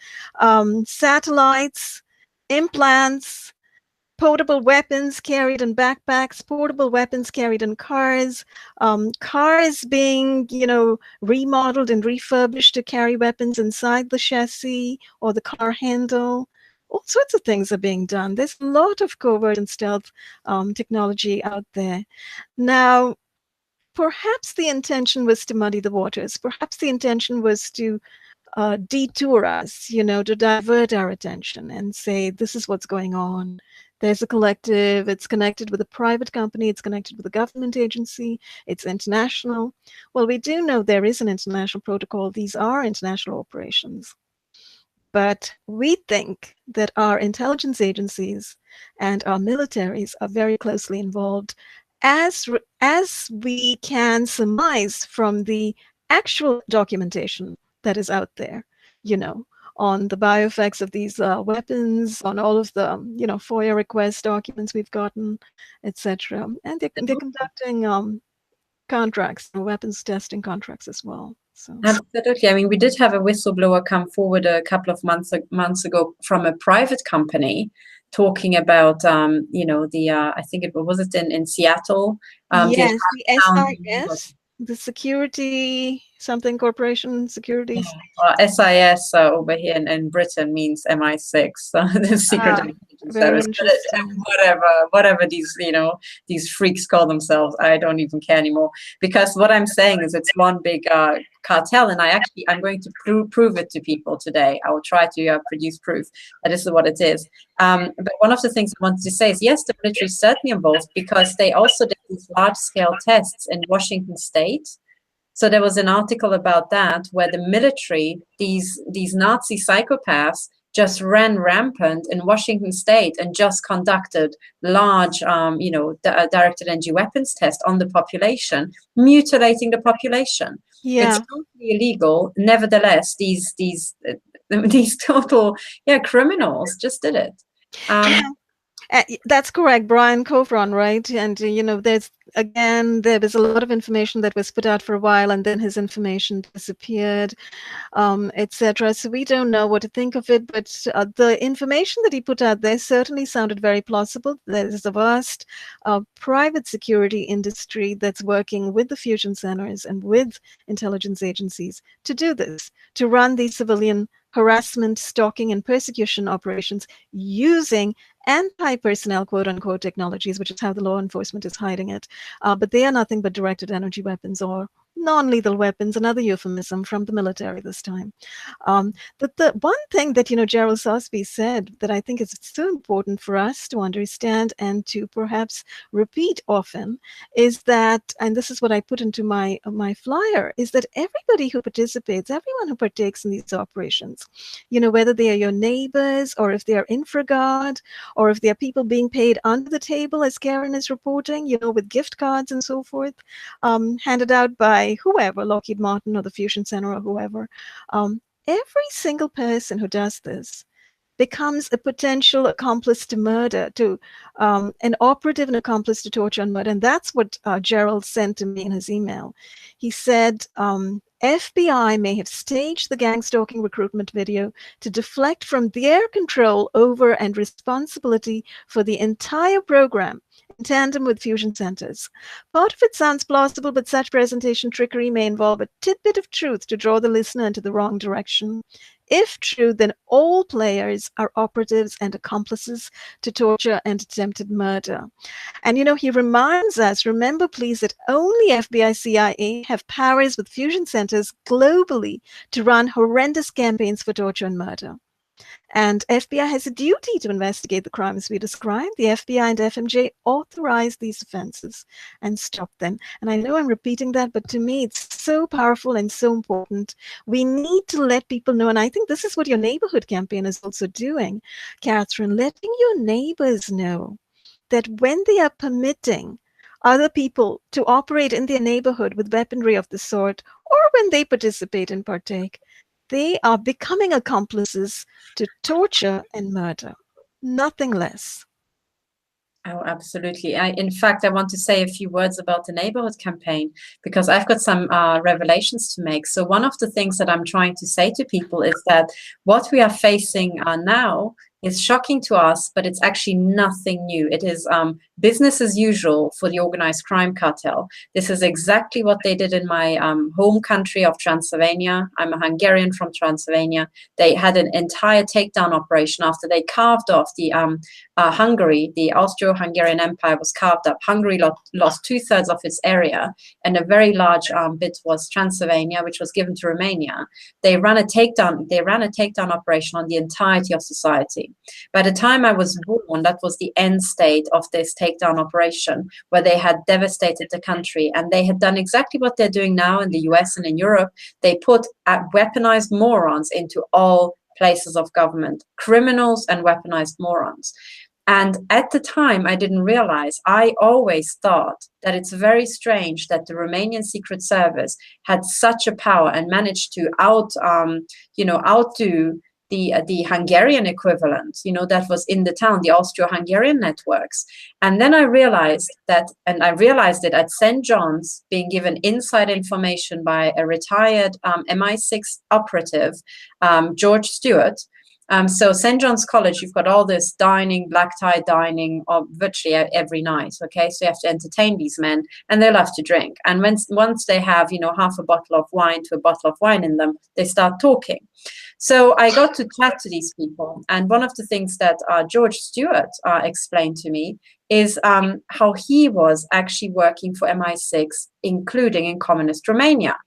Satellites, implants, portable weapons carried in backpacks, portable weapons carried in cars, cars being, you know, remodeled and refurbished to carry weapons inside the chassis or the car handle. All sorts of things are being done. There's a lot of covert and stealth technology out there. Now, perhaps the intention was to muddy the waters. Perhaps the intention was to detour us, you know, to divert our attention and say, this is what's going on. There's a collective, it's connected with a private company, it's connected with a government agency, it's international. Well, we do know there is an international protocol. These are international operations. But we think that our intelligence agencies and our militaries are very closely involved, as we can surmise from the actual documentation that is out there, you know, on the bioeffects of these weapons, on all of the, you know, FOIA request documents we've gotten, etc. And they're conducting contracts, weapons testing contracts as well. So. Absolutely. I mean, we did have a whistleblower come forward a couple of months ago from a private company talking about, you know, the I think it was in Seattle. Yes, the SIS, the Security something Corporation, Securities. SIS over here in Britain means MI6, the Secret Intelligence Service. Whatever these, you know, these freaks call themselves, I don't even care anymore. Because what I'm saying is, it's one big cartel, and I'm going to prove it to people today. I will try to produce proof that this is what it is. But one of the things I wanted to say is, yes, the military is certainly involved, because they also did these large-scale tests in Washington State. So there was an article about that, where the military, these Nazi psychopaths, just ran rampant in Washington State and just conducted large, directed energy weapons tests on the population, mutilating the population. Yeah. It's totally illegal. Nevertheless, these total criminals just did it. That's correct, Brian Kovron, right? And there was a lot of information that was put out for a while, and then his information disappeared, etc. So we don't know what to think of it, but the information that he put out there certainly sounded very plausible. There's a vast private security industry that's working with the fusion centers and with intelligence agencies to do this, to run these civilian harassment, stalking, and persecution operations using anti-personnel, quote-unquote, technologies, which is how the law enforcement is hiding it. But they are nothing but directed energy weapons, or non-lethal weapons, another euphemism from the military this time. The one thing that, Gerald Sosby said that I think is so important for us to understand and to perhaps repeat often is that, and this is what I put into my flyer, is that everybody who participates, everyone who partakes in these operations, whether they are your neighbors, or if they are infraguard, or if they are people being paid under the table, as Karen is reporting, with gift cards and so forth, handed out by whoever, Lockheed Martin or the Fusion Center or whoever, every single person who does this becomes a potential accomplice to murder, to an operative and accomplice to torture and murder. And that's what Gerald sent to me in his email. He said, FBI may have staged the gang stalking recruitment video to deflect from their control over and responsibility for the entire program in tandem with fusion centers. Part of it sounds plausible, but such presentation trickery may involve a tidbit of truth to draw the listener into the wrong direction. If true, then all players are operatives and accomplices to torture and attempted murder. And, he reminds us, remember, please, that only FBI, CIA have powers with fusion centers globally to run horrendous campaigns for torture and murder. And FBI has a duty to investigate the crimes we describe. The FBI and FMJ authorize these offenses and stop them. And I know I'm repeating that, but to me, it's so powerful and so important. We need to let people know, and I think this is what your neighborhood campaign is also doing, Katherine, letting your neighbors know that when they are permitting other people to operate in their neighborhood with weaponry of the sort, or when they participate and partake, they are becoming accomplices to torture and murder, nothing less. Oh, absolutely. In fact, I want to say a few words about the neighborhood campaign, because I've got some revelations to make. So one of the things that I'm trying to say to people is that what we are facing now is shocking to us, but it's actually nothing new. It is business as usual for the organized crime cartel. This is exactly what they did in my home country of Transylvania. I'm a Hungarian from Transylvania. They had an entire takedown operation after they carved off the Hungary. The Austro-Hungarian Empire was carved up. Hungary lost 2/3 of its area, and a very large bit was Transylvania, which was given to Romania. They ran a takedown operation on the entirety of society. By the time I was born, that was the end state of this takedown operation, where they had devastated the country, and they had done exactly what they're doing now in the US and in Europe. They put weaponized morons into all places of government, criminals and weaponized morons. And at the time, I didn't realize, I always thought that it's very strange that the Romanian Secret Service had such a power and managed to outdo the Hungarian equivalent, that was in the town, the Austro-Hungarian networks. And then I realized it at St. John's, being given inside information by a retired MI6 operative, George Stewart. So St. John's College, you've got all this dining, black tie dining, virtually every night. Okay, so you have to entertain these men, and they love to drink. And once they have, half a bottle of wine to a bottle of wine in them, they start talking. So I got to chat to these people, and one of the things that George Stewart explained to me is how he was actually working for MI6, including in communist Romania.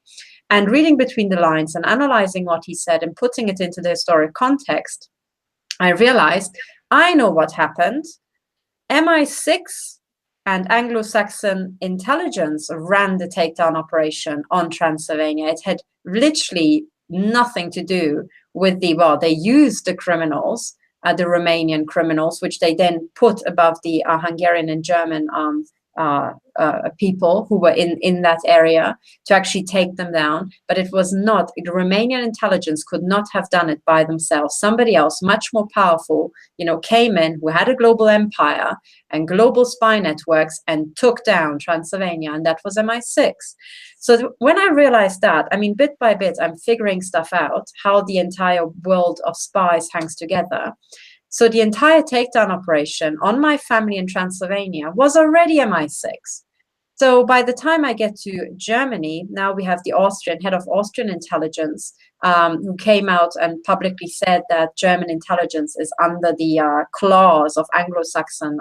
And reading between the lines and analyzing what he said and putting it into the historic context, I realized I know what happened. MI6 and Anglo-Saxon intelligence ran the takedown operation on Transylvania. It had literally nothing to do with the, well, they used the criminals, the Romanian criminals, which they then put above the Hungarian and German people who were in that area to actually take them down. But it was not, the Romanian intelligence could not have done it by themselves. Somebody else, much more powerful, came in, who had a global empire and global spy networks and took down Transylvania, and that was MI6. So when I realized that, I mean, bit by bit, I'm figuring stuff out, how the entire world of spies hangs together. So the entire takedown operation on my family in Transylvania was already MI6. So by the time I get to Germany, now we have the head of Austrian intelligence, who came out and publicly said that German intelligence is under the claws of Anglo-Saxon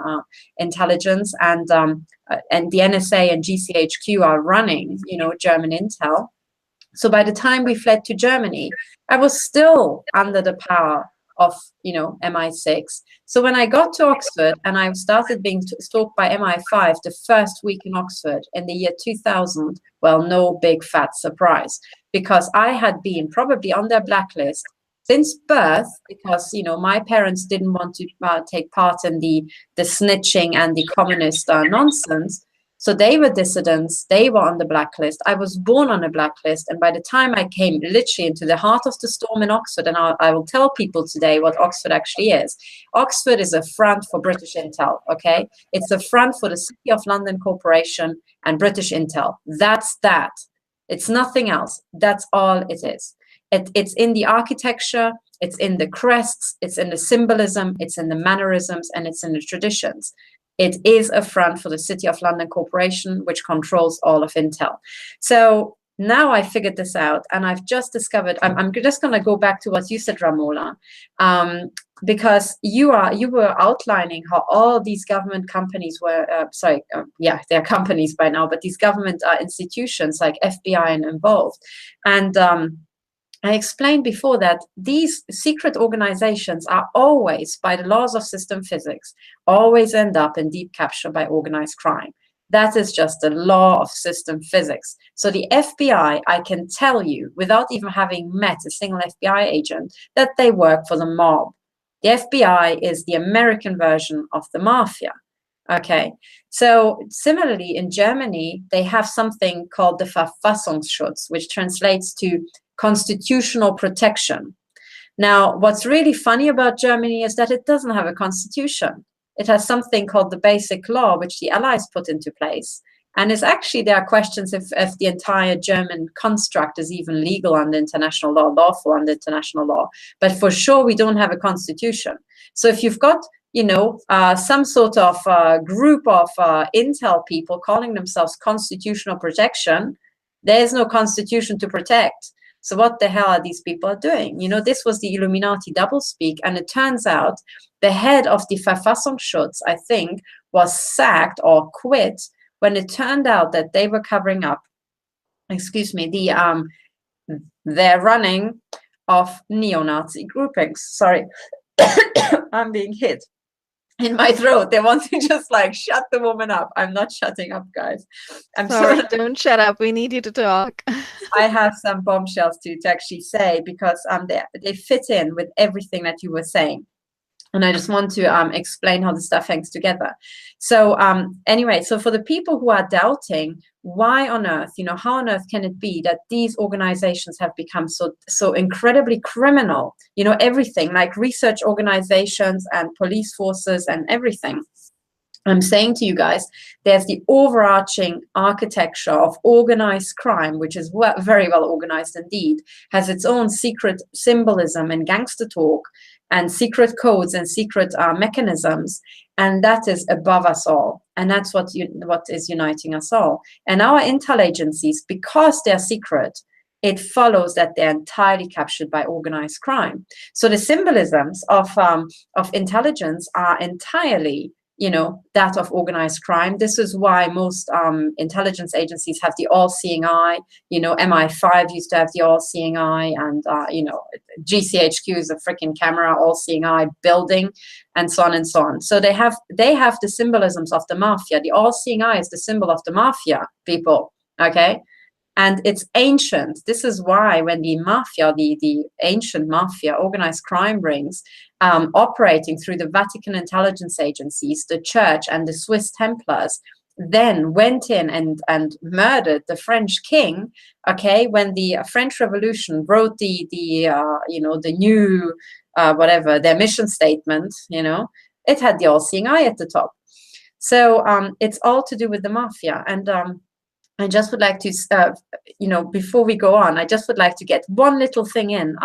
intelligence, and the NSA and GCHQ are running, German intel. So by the time we fled to Germany, I was still under the power of MI6. So when I got to Oxford and I started being stalked by MI5 the first week in Oxford in the year 2000, well, no big fat surprise, because I had been probably on their blacklist since birth, because my parents didn't want to take part in the snitching and the communist nonsense. So they were dissidents, they were on the blacklist. I was born on a blacklist, and by the time I came literally into the heart of the storm in Oxford, and I will tell people today what Oxford actually is. Oxford is a front for British intel, okay? It's a front for the City of London Corporation and British intel. That's that. It's nothing else. That's all it is. It's in the architecture, it's in the crests, it's in the symbolism, it's in the mannerisms, and it's in the traditions. It is a front for the City of London Corporation, which controls all of Intel. So now I figured this out, and I've just discovered, I'm just going to go back to what you said, Ramola, because you were outlining how all these government companies were, they're companies by now, but these government institutions like FBI and involved. And I explained before that these secret organizations are always, by the laws of system physics, always end up in deep capture by organized crime. That is just the law of system physics. So the FBI, I can tell you, without even having met a single FBI agent, that they work for the mob. The FBI is the American version of the mafia. Okay, so similarly in Germany, they have something called the Verfassungsschutz, which translates to constitutional protection. Now, what's really funny about Germany is that it doesn't have a constitution. It has something called the Basic Law, which the Allies put into place. And it's actually, there are questions if the entire German construct is even legal under international law, lawful under international law. But for sure, we don't have a constitution. So if you've got some sort of group of intel people calling themselves constitutional protection, there's no constitution to protect. So what the hell are these people doing? This was the Illuminati doublespeak, and it turns out the head of the Verfassungsschutz, I think, was sacked or quit when it turned out that they were covering up, their running of neo-Nazi groupings. Sorry, I'm being hit in my throat. They want to just shut the woman up. I'm not shutting up, guys. I'm sorry. Don't shut up. We need you to talk. I have some bombshells to actually say, because they fit in with everything that you were saying. And I just want to explain how the stuff hangs together. So anyway, so for the people who are doubting, why on earth, how on earth can it be that these organizations have become so incredibly criminal? Everything like research organizations and police forces and everything. I'm saying to you guys, there's the overarching architecture of organized crime, which is very well organized indeed, has its own secret symbolism and gangster talk and secret codes and secret mechanisms, and that is above us all. And that's what is uniting us all. And our intel agencies, because they're secret, it follows that they're entirely captured by organized crime. So the symbolisms of intelligence are entirely you know, that of organized crime. This is why most intelligence agencies have the all-seeing eye. You know, MI5 used to have the all-seeing eye, and you know, GCHQ is a freaking camera, all-seeing eye building, and so on and so on. So they have the symbolisms of the mafia. The all-seeing eye is the symbol of the mafia, people. Okay. And it's ancient. This is why when the mafia, the ancient mafia, organized crime rings, operating through the Vatican intelligence agencies, the church, and the Swiss Templars, then went in and murdered the French king. Okay, when the French Revolution wrote the you know, the new whatever their mission statement, you know, it had the all-seeing eye at the top. So it's all to do with the mafia. And I just would like to, you know, before we go on, I just would like to get one little thing in,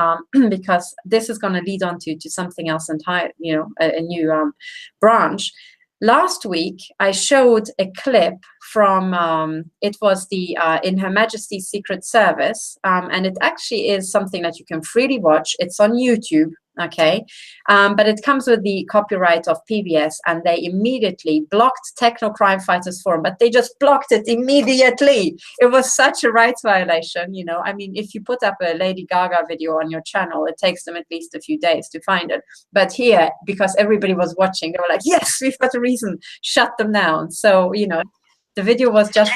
because this is going to lead on to something else entire, you know, a new branch. Last week, I showed a clip from, it was the In Her Majesty's Secret Service, and it actually is something that you can freely watch. It's on YouTube. Okay, but it comes with the copyright of PBS, and they immediately blocked Techno Crime Fighters Forum, but they just blocked it immediately. It was such a rights violation, you know. I mean, if you put up a Lady Gaga video on your channel, it takes them at least a few days to find it. But here, because everybody was watching, they were like, yes, we've got a reason, shut them down. So, you know, the video was just...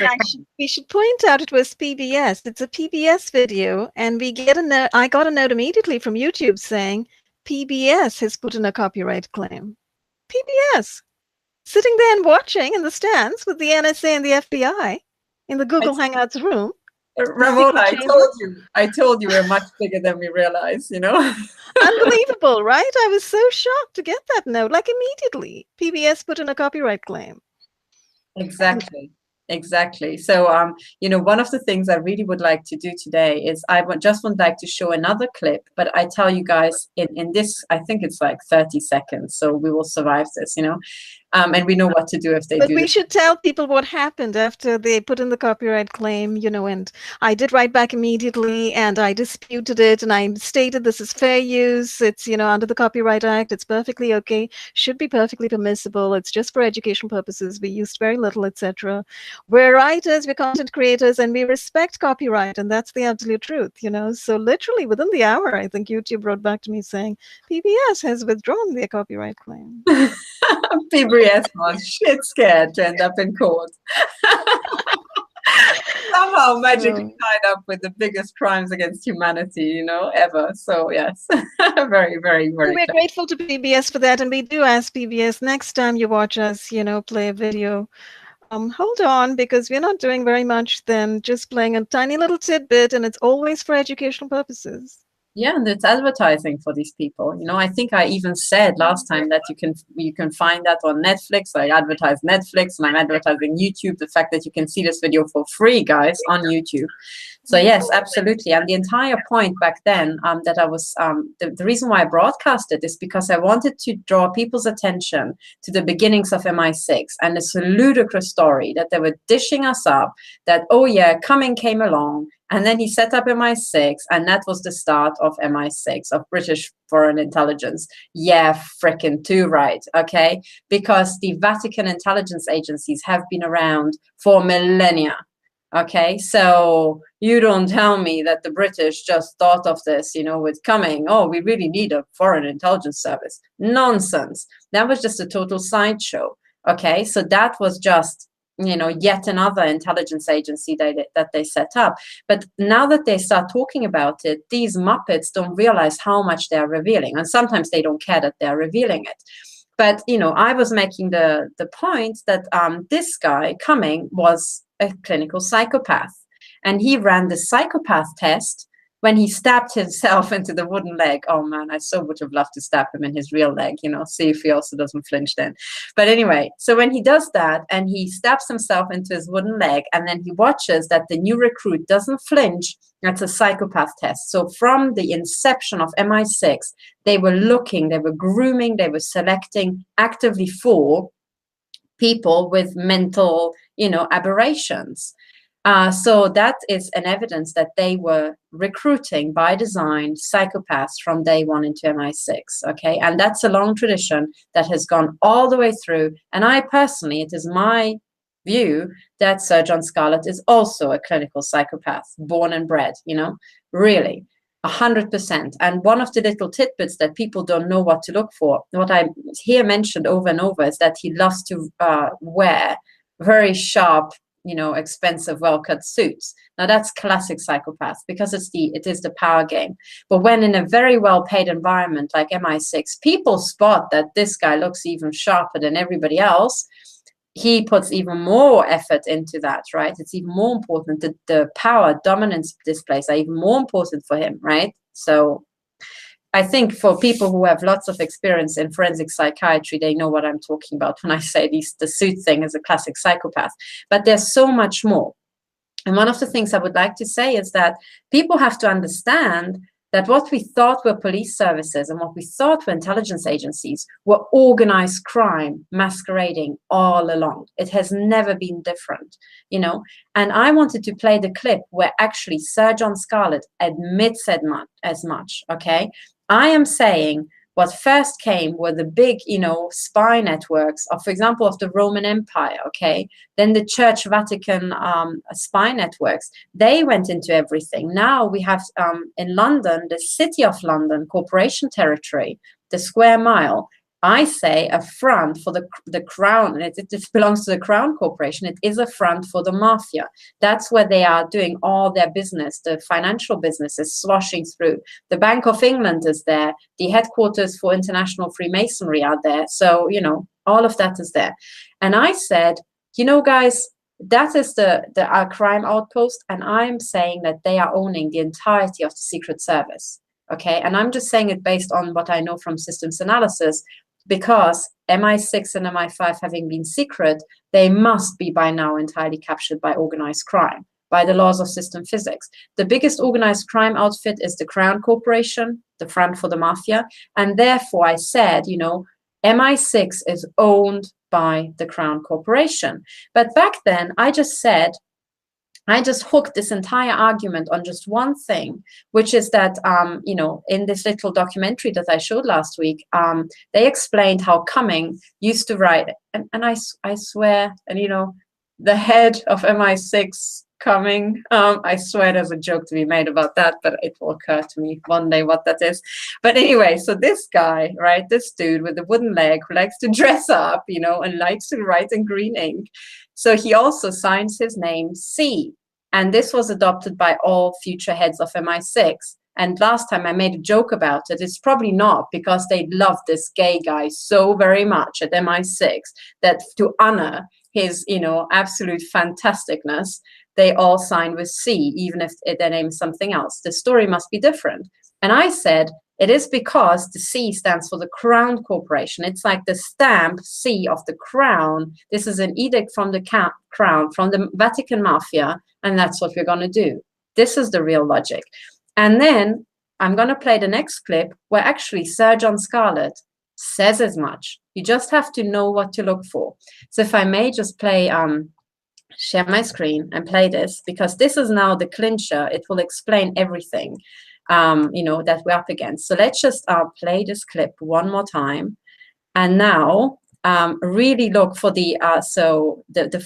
We should point out it was PBS. It's a PBS video, and we get a note. I got a note immediately from YouTube saying, PBS has put in a copyright claim. PBS, sitting there and watching in the stands with the NSA and the FBI in the Google Hangouts room. Ramona, I told you we're much bigger than we realize, you know. Unbelievable, right? I was so shocked to get that note, like immediately. PBS put in a copyright claim. Exactly. Exactly. So, you know, one of the things I really would like to do today is I just would like to show another clip, but I tell you guys in this, I think it's like 30 seconds. So we will survive this, you know, and we know what to do if they do. But we should tell people what happened after they put in the copyright claim, you know, and I did write back immediately and I disputed it and I stated this is fair use. It's, you know, under the Copyright Act, it's perfectly okay, should be perfectly permissible. It's just for educational purposes. We used very little, etc. We're writers, we're content creators, and we respect copyright, and that's the absolute truth, you know. So literally within the hour, I think YouTube wrote back to me saying PBS has withdrawn their copyright claim. PBS was shit scared to end up in court. Somehow magically tied up with the biggest crimes against humanity, you know, ever. So yes, very, very, very. We're grateful to PBS for that, and we do ask PBS next time you watch us, you know, play a video. Hold on, because we're not doing very much than just playing a tiny little tidbit, and it's always for educational purposes. Yeah, and it's advertising for these people. You know, I think I even said last time that you can find that on Netflix. I advertise Netflix, and I'm advertising YouTube. The fact that you can see this video for free, guys, on YouTube. So yes, absolutely. And the entire point back then that I was the reason why I broadcasted is because I wanted to draw people's attention to the beginnings of MI6, and it's a ludicrous story that they were dishing us up. That, oh yeah, Cumming came along. And then he set up MI6, and that was the start of MI6, of British Foreign Intelligence. Yeah, frickin' too right, okay? Because the Vatican intelligence agencies have been around for millennia, okay? So you don't tell me that the British just thought of this, you know, with Cumming, oh, we really need a foreign intelligence service. Nonsense. That was just a total sideshow, okay? So that was just, you know, yet another intelligence agency that they set up. But now that they start talking about it, these Muppets don't realize how much they're revealing. And sometimes they don't care that they're revealing it. But, you know, I was making the point that this guy, Cumming, was a clinical psychopath. And he ran the psychopath test when he stabbed himself into the wooden leg. Oh man, I so would have loved to stab him in his real leg, you know, see if he also doesn't flinch then. But anyway, so when he does that and he stabs himself into his wooden leg, and then he watches that the new recruit doesn't flinch, that's a psychopath test. So from the inception of MI6, they were looking, they were grooming, they were selecting actively for people with mental, you know, aberrations. So that is an evidence that they were recruiting by design psychopaths from day one into MI6. Okay, and that's a long tradition that has gone all the way through. And I personally, it is my view that Sir John Scarlett is also a clinical psychopath, born and bred. You know, really. 100%. And one of the little tidbits that people don't know what to look for, what I hear mentioned over and over, is that he loves to wear very sharp, you know, expensive, well-cut suits. Now that's classic psychopath, because it is the power game. But when in a very well-paid environment like MI6, people spot that this guy looks even sharper than everybody else, he puts even more effort into that, right? It's even more important. The power dominance displays are even more important for him, right? So I think for people who have lots of experience in forensic psychiatry, they know what I'm talking about when I say the suit thing is a classic psychopath. But there's so much more. And one of the things I would like to say is that people have to understand that what we thought were police services and what we thought were intelligence agencies were organized crime masquerading all along. It has never been different, you know. And I wanted to play the clip where actually Sir John Scarlett admits as much, okay? I am saying what first came were the big, you know, spy networks of, for example, of the Roman Empire, okay? Then the Church Vatican spy networks, they went into everything. Now we have in London, the City of London Corporation Territory, the Square Mile. I say a front for the Crown, and it belongs to the Crown Corporation. It is a front for the mafia. That's where they are doing all their business. The financial business is sloshing through. The Bank of England is there. The headquarters for international Freemasonry are there. So, you know, all of that is there. And I said, you know, guys, that is our crime outpost. And I'm saying that they are owning the entirety of the Secret Service. Okay. And I'm just saying it based on what I know from systems analysis, because MI6 and MI5 having been secret, they must be by now entirely captured by organized crime, by the laws of system physics. The biggest organized crime outfit is the Crown Corporation, the front for the mafia. And therefore I said, you know, MI6 is owned by the Crown Corporation. But back then I just hooked this entire argument on just one thing, which is that, you know, in this little documentary that I showed last week, they explained how Cumming used to write, and I swear, and, you know, the head of MI6, Cumming, I swear there's a joke to be made about that, but it will occur to me one day what that is. But anyway, so this guy, right, this dude with the wooden leg who likes to dress up, you know, and likes to write in green ink. So he also signs his name C. And this was adopted by all future heads of MI6. And last time I made a joke about it. It's probably not, because they love this gay guy so very much at MI6 that to honor his, you know, absolute fantasticness, they all signed with C, even if their name is something else. The story must be different. And I said, it is because the C stands for the Crown Corporation. It's like the stamp C of the Crown. This is an edict from the Crown, from the Vatican Mafia, and that's what we're going to do. This is the real logic. And then I'm going to play the next clip where actually Sir John Scarlett says as much. You just have to know what to look for. So if I may just play, share my screen and play this, because this is now the clincher. It will explain everything. You know, that we're up against. So let's just play this clip one more time. And now really look for the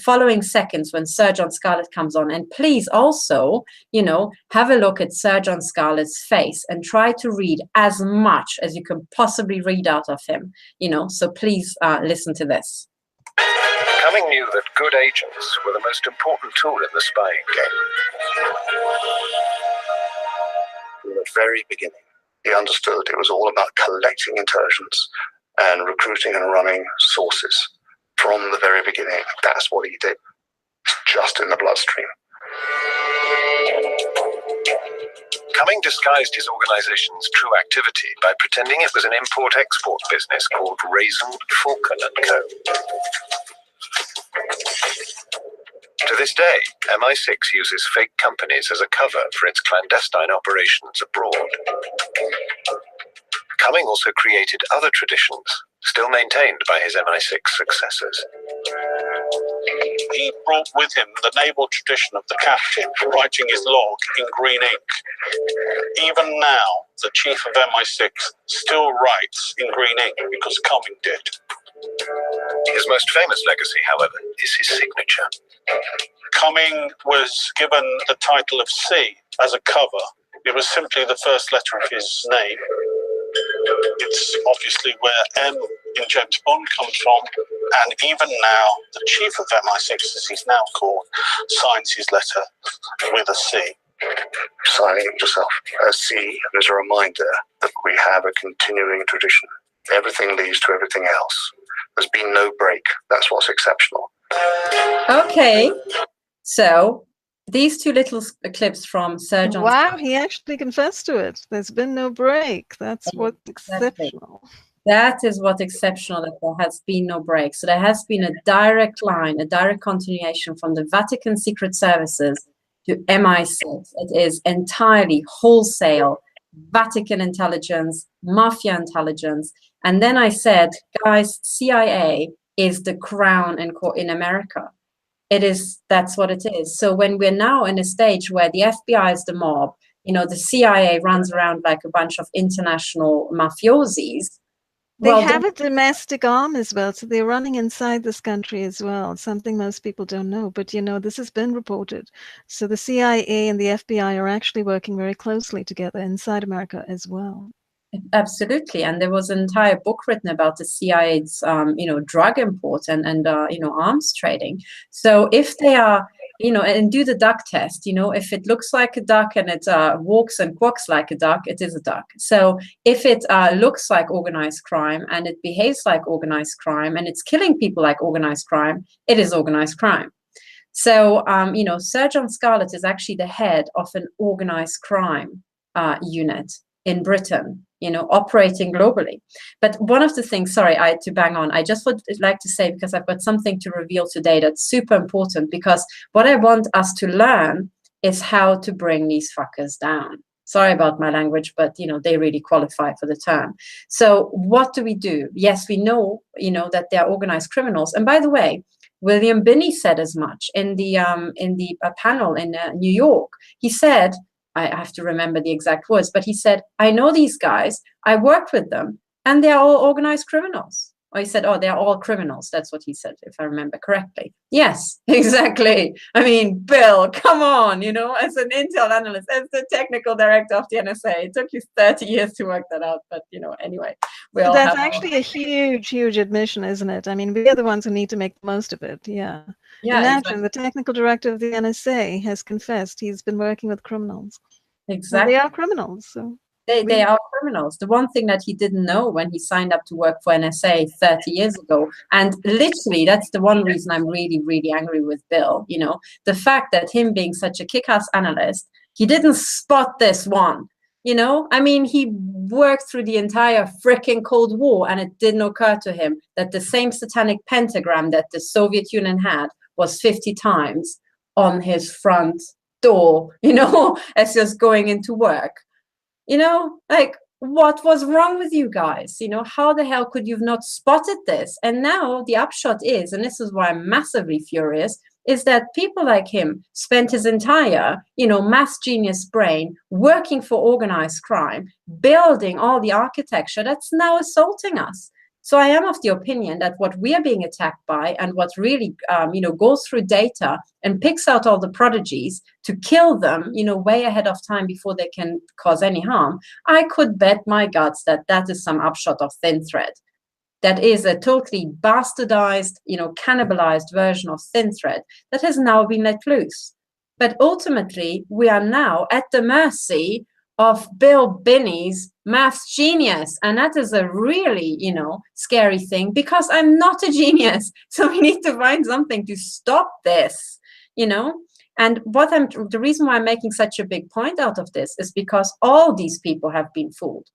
following seconds when Sir John Scarlett comes on. And please also, you know, have a look at Sir John Scarlett's face and try to read as much as you can possibly read out of him, you know. So please listen to this. Cumming knew that good agents were the most important tool in the spying game. From the very beginning, he understood it was all about collecting intelligence and recruiting and running sources. From the very beginning, that's what he did. It's just in the bloodstream. Cumming disguised his organization's true activity by pretending it was an import-export business called Raisin, Falcon & Co. To this day, MI6 uses fake companies as a cover for its clandestine operations abroad. Cumming also created other traditions, still maintained by his MI6 successors. he brought with him the naval tradition of the captain writing his log in green ink. Even now, the chief of MI6 still writes in green ink because Cumming did. His most famous legacy, however, is his signature. Cumming was given the title of C as a cover. It was simply the first letter of his name. It's obviously where M in James Bond comes from, and even now, the chief of MI6, as he's now called, signs his letter with a C. Signing it yourself, a C, as a reminder that we have a continuing tradition. Everything leads to everything else. There's been no break. That's what's exceptional. Okay, so these two little clips from Sir John. Wow, he actually confessed to it. There's been no break. That's what's exceptional. That is what's exceptional, that there has been no break. So there has been a direct line, a direct continuation from the Vatican Secret Services to MI6. It is entirely wholesale Vatican intelligence, mafia intelligence. And then I said, guys, CIA is the crown in America. That's what it is. So when we're now in a stage where the FBI is the mob, you know, the CIA runs around like a bunch of international mafiosis. They have a domestic arm as well, so they're running inside this country as well, something most people don't know. But, you know, this has been reported. So the CIA and the FBI are actually working very closely together inside America as well. Absolutely. And there was an entire book written about the CIA's, you know, drug import and you know, arms trading. So if they are, you know, and do the duck test, you know, if it looks like a duck and it walks and quacks like a duck, it is a duck. So if it looks like organized crime and it behaves like organized crime and it's killing people like organized crime, it is organized crime. So, you know, Sir John Scarlett is actually the head of an organized crime unit in Britain, you know, operating globally. But one of the things, sorry, to bang on, I just would like to say, because I've got something to reveal today that's super important, because what I want us to learn is how to bring these fuckers down. Sorry about my language, but, you know, they really qualify for the term. So what do we do? Yes, we know, you know, that they're organized criminals. And by the way, William Binney said as much in the panel in New York. He said, I have to remember the exact words, but he said, I know these guys, I worked with them, and they're all organized criminals. Or he said, oh, they're all criminals. That's what he said, if I remember correctly. Yes, exactly. I mean, Bill, come on, you know, as an intel analyst, as the technical director of the NSA, it took you 30 years to work that out. But, you know, anyway. That's actually a huge, huge admission, isn't it? I mean, we are the ones who need to make the most of it. Yeah. Yeah, imagine exactly. the technical director of the NSA has confessed he's been working with criminals. Exactly. Well, they are criminals. So they are criminals. The one thing that he didn't know when he signed up to work for NSA 30 years ago, and literally that's the one reason I'm really, really angry with Bill, you know, the fact that him being such a kick-ass analyst, he didn't spot this one. You know, I mean, he worked through the entire freaking Cold War, and it didn't occur to him that the same satanic pentagram that the Soviet Union had was 50 times on his front door, you know, as just going into work. You know, like, what was wrong with you guys? You know, how the hell could you have not spotted this? And now the upshot is, and this is why I'm massively furious, is that people like him spent his entire, you know, mass genius brain working for organized crime, building all the architecture that's now assaulting us. So I am of the opinion that what we are being attacked by, and what really, you know, goes through data and picks out all the prodigies to kill them, you know, way ahead of time before they can cause any harm, I could bet my guts that that is some upshot of Thin Thread. That is a totally bastardized, you know, cannibalized version of Thin Thread that has now been let loose. But ultimately, we are now at the mercy of Bill Binney's maths genius. And that is a really, you know, scary thing, because I'm not a genius. So we need to find something to stop this, you know. And the reason why I'm making such a big point out of this is because all these people have been fooled.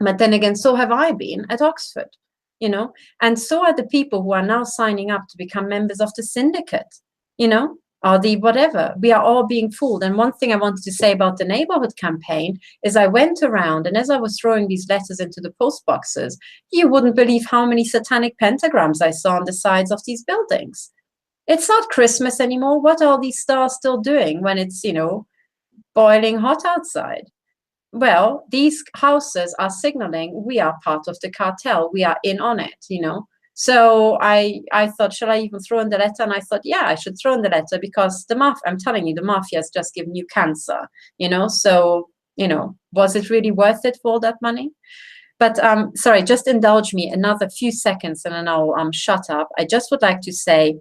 But then again, so have I been at Oxford. You know, and so are the people who are now signing up to become members of the syndicate, you know, or the whatever. We are all being fooled. And one thing I wanted to say about the Neighbourhood campaign is I went around, and as I was throwing these letters into the post boxes, you wouldn't believe how many satanic pentagrams I saw on the sides of these buildings. It's not Christmas anymore. What are these stars still doing when it's, you know, boiling hot outside? Well, these houses are signaling we are part of the cartel. We are in on it, you know. So I thought, shall I even throw in the letter? And I thought, yeah, I should throw in the letter because I'm telling you, the mafia has just given you cancer, you know. So, you know, was it really worth it for all that money? But sorry, just indulge me another few seconds and then I'll shut up. I just would like to say,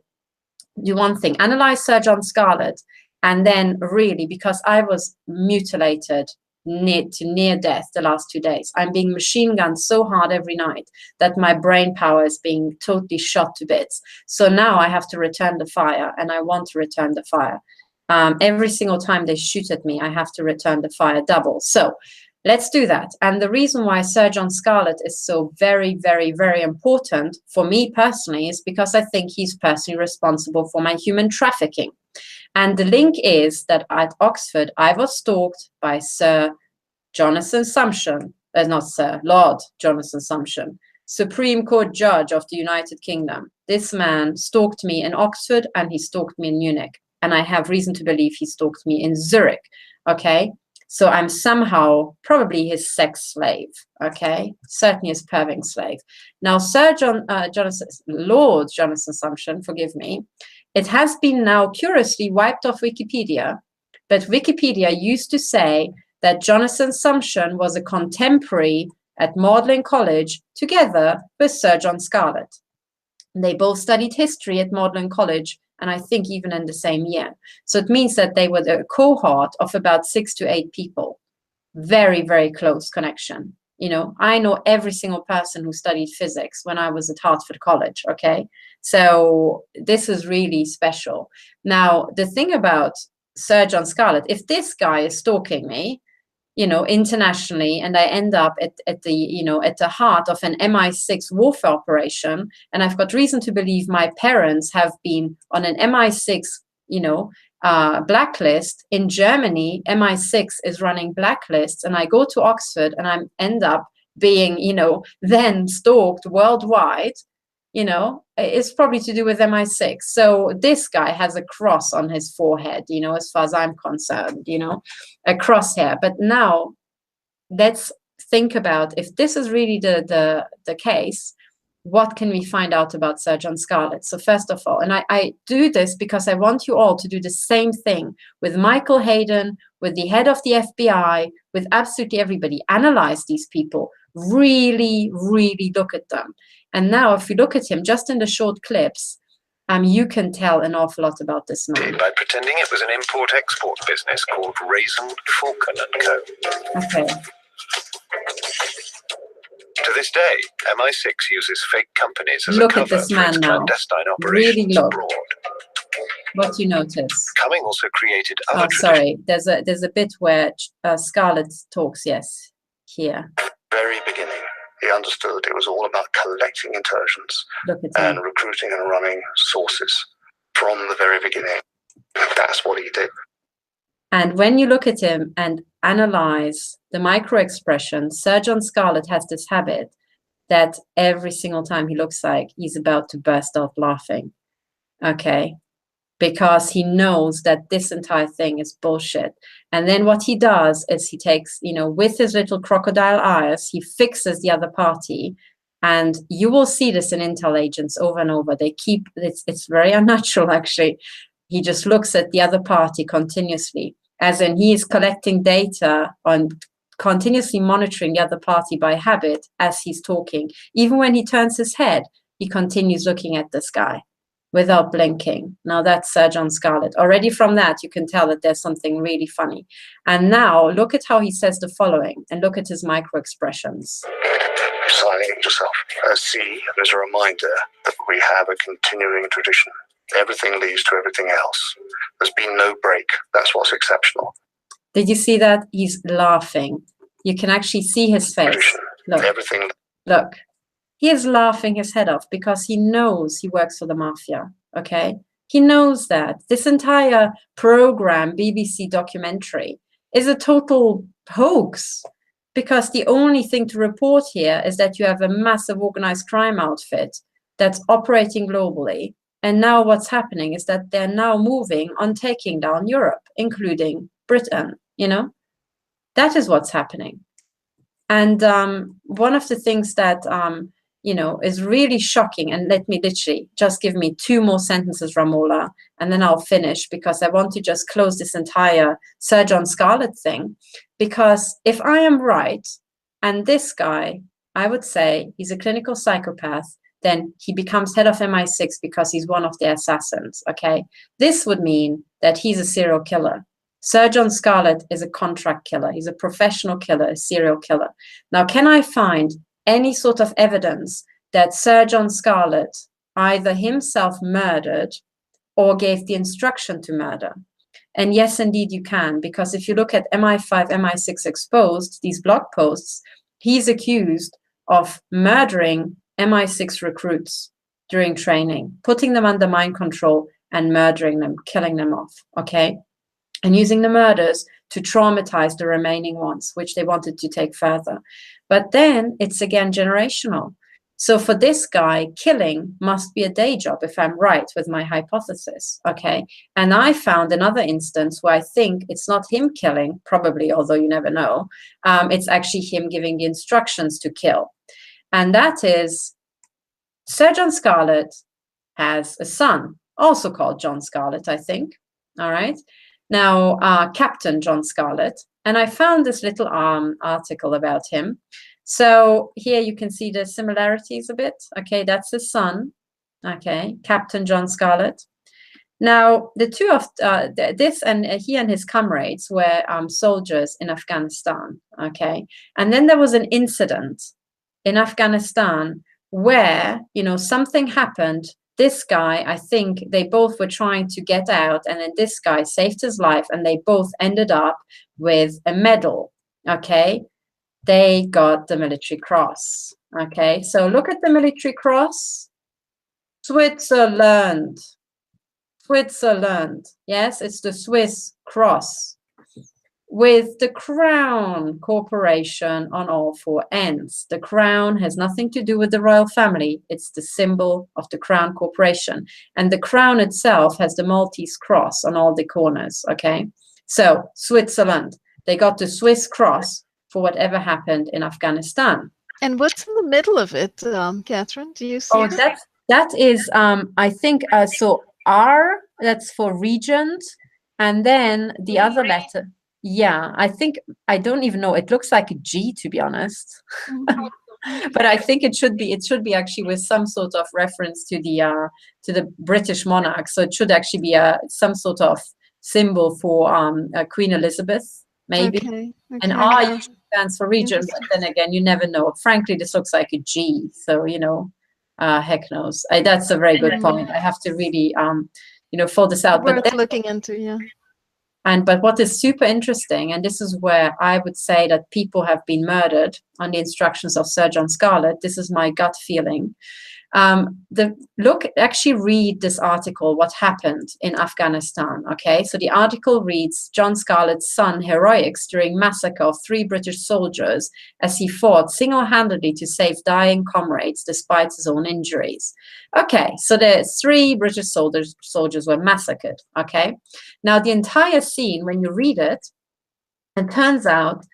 do one thing, analyze Sir John Scarlett, and then really, because I was mutilated near death the last 2 days. I'm being machine gunned so hard every night that my brain power is being totally shot to bits. So now I have to return the fire, and I want to return the fire. Every single time they shoot at me, I have to return the fire double. So let's do that. And the reason why Sir John Scarlett is so very, very, very important for me personally is because I think he's personally responsible for my human trafficking. And the link is that at Oxford, I was stalked by Sir Jonathan Sumption, Lord Jonathan Sumption, Supreme Court Judge of the United Kingdom. This man stalked me in Oxford and he stalked me in Munich. And I have reason to believe he stalked me in Zurich, okay? So I'm somehow probably his sex slave, okay? Certainly his perving slave. Now, Lord Jonathan Sumption, forgive me, it has been now curiously wiped off Wikipedia, but Wikipedia used to say that Jonathan Sumption was a contemporary at Magdalen College together with Sir John Scarlett. They both studied history at Magdalen College, and I think even in the same year. So it means that they were a cohort of about 6 to 8 people. Very, very close connection. You know, I know every single person who studied physics when I was at Hartford College, okay? So this is really special. Now, the thing about Sir John Scarlett, if this guy is stalking me, you know, internationally, and I end up at the heart of an MI6 warfare operation, and I've got reason to believe my parents have been on an MI6, you know, blacklist. In Germany, MI6 is running blacklists, and I go to Oxford and I end up being, you know, then stalked worldwide, you know, it's probably to do with MI6. So this guy has a cross on his forehead, you know, as far as I'm concerned, you know, a crosshair. But now let's think about, if this is really the case, what can we find out about Sir John Scarlett? So first of all, and I do this because I want you all to do the same thing with Michael Hayden, with the head of the FBI, with absolutely everybody. Analyze these people. Really, really look at them. And now if you look at him just in the short clips, you can tell an awful lot about this man. By pretending it was an import-export business called Raisin, Falcon & Co. Okay. To this day, MI6 uses fake companies as Look a at cover this for man its now. clandestine operations Really look. abroad. What you notice? Cumming also created other Oh, sorry. There's a bit where Scarlett talks, yes, here. Very beginning, he understood it was all about collecting intelligence Look at him. and recruiting and running sources from the very beginning. That's what he did. And when you look at him and analyze the micro expressions, Sir John Scarlett has this habit that every single time he looks like he's about to burst out laughing, okay? Because he knows that this entire thing is bullshit. And then what he does is he takes, you know, with his little crocodile eyes, he fixes the other party. And you will see this in intel agents over and over. They keep, it's very unnatural, actually. He just looks at the other party continuously, as in he is collecting data on continuously monitoring the other party by habit as he's talking. Even when he turns his head, he continues looking at this guy without blinking. Now that's Sir John Scarlett. Already from that, you can tell that there's something really funny. And now look at how he says the following, and look at his micro expressions. Signing yourself. See, there's a reminder that we have a continuing tradition. Everything leads to everything else. There's been no break. That's what's exceptional. Did you see that? He's laughing. You can actually see his face. Tradition. Look. Everything. Look. He is laughing his head off because he knows he works for the mafia, okay? He knows that. This entire program, BBC documentary, is a total hoax because the only thing to report here is that you have a massive organized crime outfit that's operating globally And now what's happening is that they're now moving on taking down Europe, including Britain, you know? That is what's happening. And one of the things that, you know, is really shocking, and let me literally just give me 2 more sentences, Ramola, and then I'll finish, because I want to just close this entire Sir John Scarlett thing. Because if I am right, and this guy, I would say he's a clinical psychopath, then he becomes head of MI6 because he's one of the assassins, okay? This would mean that he's a serial killer. Sir John Scarlett is a contract killer. He's a professional killer, a serial killer. Now, can I find any sort of evidence that Sir John Scarlett either himself murdered or gave the instruction to murder? And yes, indeed, you can, because if you look at MI5, MI6 Exposed, these blog posts, he's accused of murdering MI6 recruits during training, putting them under mind control and murdering them, killing them off, okay? And using the murders to traumatize the remaining ones, which they wanted to take further. But then it's again generational. So for this guy, killing must be a day job, if I'm right with my hypothesis, okay? And I found another instance where I think it's not him killing, probably, although you never know. It's actually him giving the instructions to kill. And that is, Sir John Scarlett has a son, also called John Scarlett, I think, all right? Now, Captain John Scarlett, and I found this little article about him. So here you can see the similarities a bit. Okay, that's his son. Okay, Captain John Scarlett. Now, the two of this, and he and his comrades were soldiers in Afghanistan. Okay, and then there was an incident in Afghanistan where, you know, something happened. This guy, I think they both were trying to get out, and then this guy saved his life, and they both ended up with a medal, okay? They got the military cross, okay? So look at the military cross. Switzerland. Switzerland. Yes, it's the Swiss cross with the Crown Corporation on all 4 ends. The crown has nothing to do with the royal family. It's the symbol of the Crown Corporation. And the crown itself has the Maltese cross on all the corners, okay? So, Switzerland, they got the Swiss cross for whatever happened in Afghanistan. And what's in the middle of it, Katherine? Do you see? Oh, that is, I think, so R, that's for regent, and then the other letter. Yeah, I think, I don't even know. It looks like a G, to be honest. But I think it should be actually with some sort of reference to the British monarch. So it should actually be some sort of symbol for Queen Elizabeth, maybe. Okay. And R usually stands for regent, but then again, you never know. Frankly, this looks like a G. So, you know, heck knows. That's a very good point. I have to really, you know, fill this out. Worth looking into, yeah. But what is super interesting, and this is where I would say that people have been murdered on the instructions of Sir John Scarlett. This is my gut feeling. Actually read this article, what happened in Afghanistan, okay? So the article reads, John Scarlett's son heroics during massacre of 3 British soldiers as he fought single-handedly to save dying comrades despite his own injuries. Okay, so the 3 British soldiers were massacred, okay? Now the entire scene, when you read it, it turns out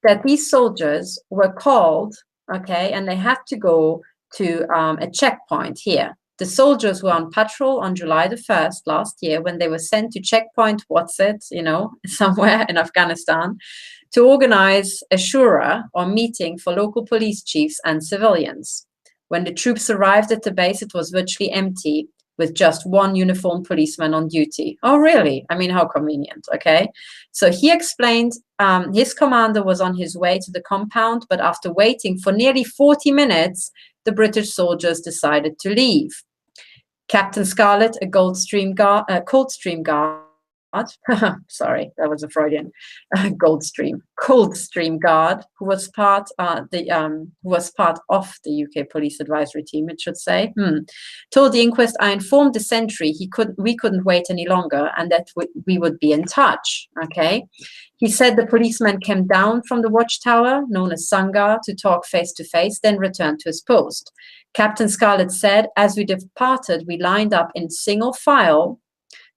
that these soldiers were called, okay, and they had to go to a checkpoint here. The soldiers were on patrol on July the 1st last year when they were sent to checkpoint, you know, somewhere in Afghanistan, to organize a shura or meeting for local police chiefs and civilians. When the troops arrived at the base, it was virtually empty, with just 1 uniformed policeman on duty. Oh, really? I mean, how convenient, okay? So he explained his commander was on his way to the compound, but after waiting for nearly 40 minutes, the British soldiers decided to leave. Captain Scarlett, a Coldstream Guard, sorry, that was a Freudian, Coldstream Guard, who was part of the UK Police Advisory Team, it should say, told the inquest, I informed the sentry we couldn't wait any longer and that we would be in touch, okay? He said the policeman came down from the watchtower, known as Sangha, to talk face-to-face, then returned to his post. Captain Scarlett said, as we departed, we lined up in single file.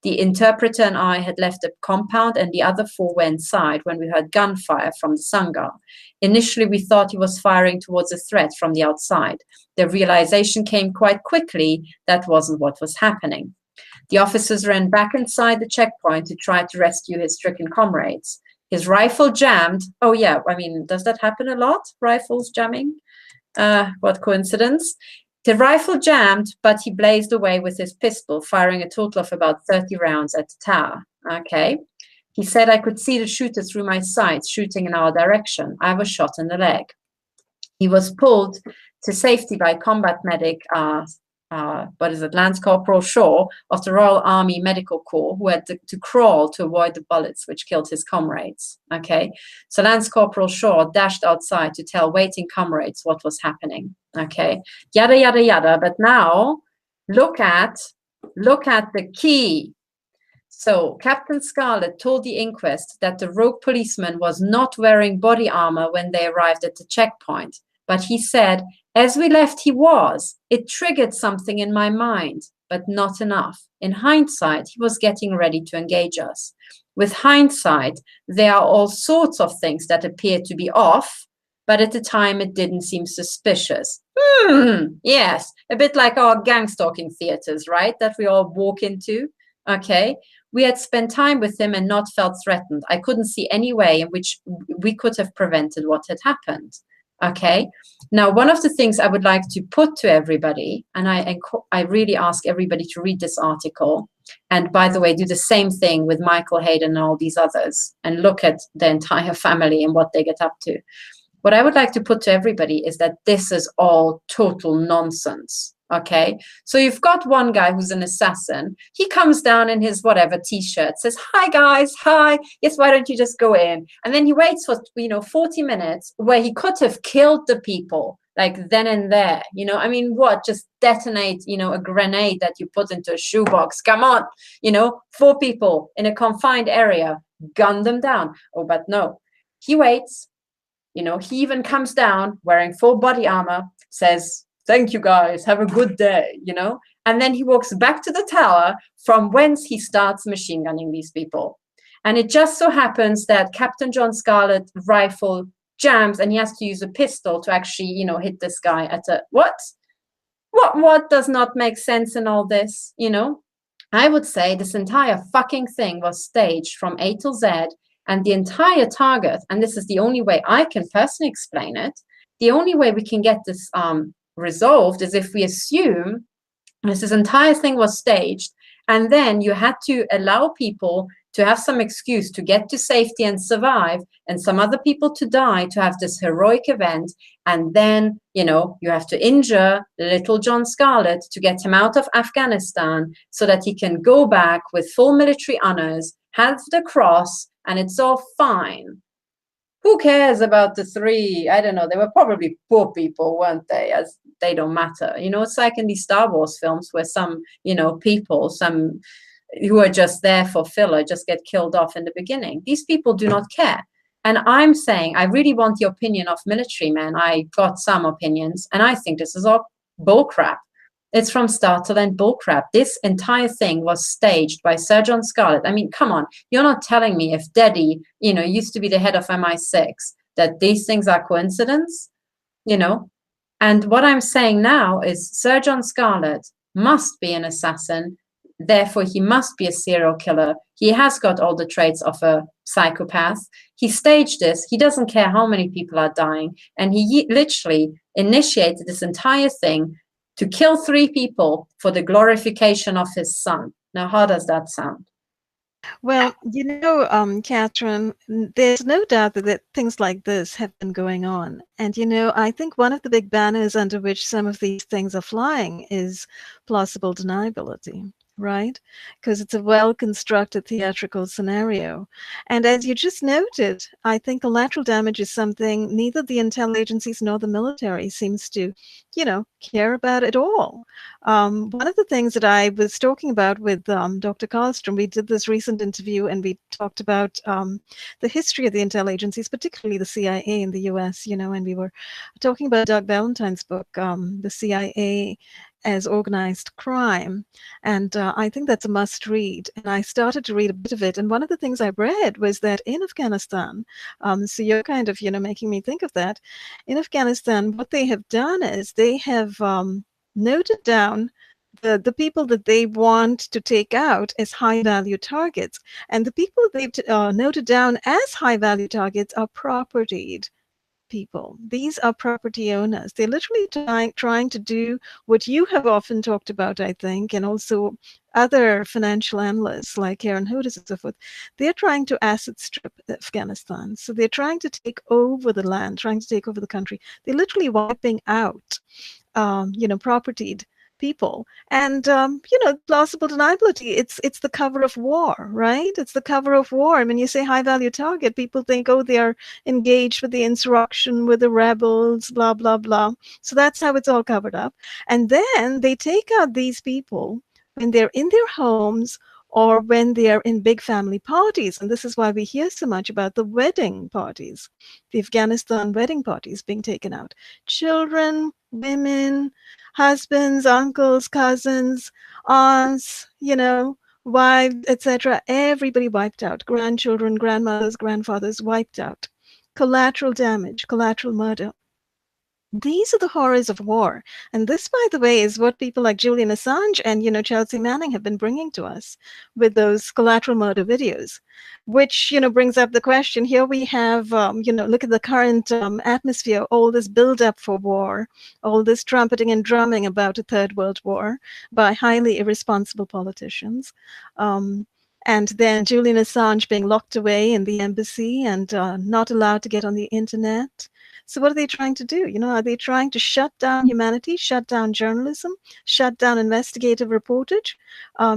The interpreter and I had left the compound and the other 4 were inside when we heard gunfire from the Sangha. Initially, we thought he was firing towards a threat from the outside. The realization came quite quickly that wasn't what was happening. The officers ran back inside the checkpoint to try to rescue his stricken comrades. His rifle jammed. Oh, yeah, I mean, does that happen a lot? Rifles jamming? What coincidence. The rifle jammed, but he blazed away with his pistol, firing a total of about 30 rounds at the tower. Okay. He said, I could see the shooter through my sights shooting in our direction. I was shot in the leg. He was pulled to safety by combat medic, Lance Corporal Shaw of the Royal Army Medical Corps, who had to crawl to avoid the bullets which killed his comrades. Okay, so Lance Corporal Shaw dashed outside to tell waiting comrades what was happening. Okay, yada yada yada. But now look at the key. So Captain Scarlett told the inquest that the rogue policeman was not wearing body armor when they arrived at the checkpoint, but he said, as we left, he was. It triggered something in my mind, but not enough. In hindsight, he was getting ready to engage us. With hindsight, there are all sorts of things that appear to be off, but at the time, it didn't seem suspicious. Yes, a bit like our gang stalking theaters, right? That we all walk into. Okay. We had spent time with him and not felt threatened. I couldn't see any way in which we could have prevented what had happened. Okay. Now, one of the things I would like to put to everybody, and I really ask everybody to read this article, and by the way, do the same thing with Michael Hayden and all these others, and look at the entire family and what they get up to. What I would like to put to everybody is that this is all total nonsense. Okay, so you've got one guy who's an assassin. He comes down in his whatever t-shirt, says, hi guys, hi. Yes, why don't you just go in? And then he waits for 40 minutes where he could have killed the people like then and there. I mean, what? Just detonate, a grenade that you put into a shoebox. Come on, 4 people in a confined area, gun them down. Oh, but no, he waits. He even comes down wearing full body armor, says, thank you guys, have a good day, and then he walks back to the tower from whence he starts machine gunning these people. And it just so happens that Captain John Scarlett's rifle jams and he has to use a pistol to actually, hit this guy at a, what does not make sense in all this, I would say this entire fucking thing was staged from A to Z, and the entire target, and this is the only way I can personally explain it, the only way we can get this resolved is if we assume this entire thing was staged, and then you had to allow people to have some excuse to get to safety and survive, and some other people to die to have this heroic event, and then you have to injure little John Scarlett to get him out of Afghanistan so that he can go back with full military honors, have the cross, and it's all fine. Who cares about the 3? I don't know. They were probably poor people, weren't they? As they don't matter. It's like in these Star Wars films where some, people, some who are just there for filler, just get killed off in the beginning. These people do not care. And I'm saying, I really want the opinion of military men. I got some opinions, and I think this is all bullcrap. It's from start to end bullcrap. This entire thing was staged by Sir John Scarlett. I mean, come on. You're not telling me if Daddy, used to be the head of MI6, that these things are coincidence, And what I'm saying now is Sir John Scarlett must be an assassin. Therefore, he must be a serial killer. He has got all the traits of a psychopath. He staged this. He doesn't care how many people are dying. And he literally initiated this entire thing to kill 3 people for the glorification of his son. Now, how does that sound? Well, Katherine, there's no doubt that things like this have been going on. And, I think one of the big banners under which some of these things are flying is plausible deniability. right? Because it's a well-constructed theatrical scenario. And as you just noted, I think collateral damage is something neither the intel agencies nor the military seems to, care about at all. One of the things that I was talking about with Dr. Karlstrom, we did this recent interview and we talked about the history of the intel agencies, particularly the CIA in the US, and we were talking about Doug Valentine's book, The CIA as Organized Crime. And I think that's a must read. And I started to read a bit of it. And one of the things I read was that in Afghanistan, so you're kind of, making me think of that. In Afghanistan, what they have done is they have noted down the people that they want to take out as high value targets. And the people they've noted down as high value targets are propertied people. These are property owners. They're literally trying to do what you have often talked about, I think, and also other financial analysts like Karen Hodes and so forth. They're trying to asset strip Afghanistan. So they're trying to take over the land, trying to take over the country. They're literally wiping out, propertied people. And plausible deniability, it's the cover of war, right? It's the cover of war. And when you say high value target, people think, oh, they are engaged with the insurrection, with the rebels, blah blah blah. So that's how it's all covered up. And then they take out these people when they're in their homes or when they are in big family parties. And this is why we hear so much about the wedding parties, the Afghanistan wedding parties being taken out. Children, women, husbands, uncles, cousins, aunts, wives, etc. Everybody wiped out. Grandchildren, grandmothers, grandfathers wiped out. Collateral damage, collateral murder. These are the horrors of war. And this, by the way, is what people like Julian Assange and, Chelsea Manning have been bringing to us with those collateral murder videos, which, brings up the question. Here we have, look at the current atmosphere, all this buildup for war, all this trumpeting and drumming about a third world war by highly irresponsible politicians. And then Julian Assange being locked away in the embassy and not allowed to get on the internet. So what are they trying to do? Are they trying to shut down humanity, shut down journalism, shut down investigative reportage,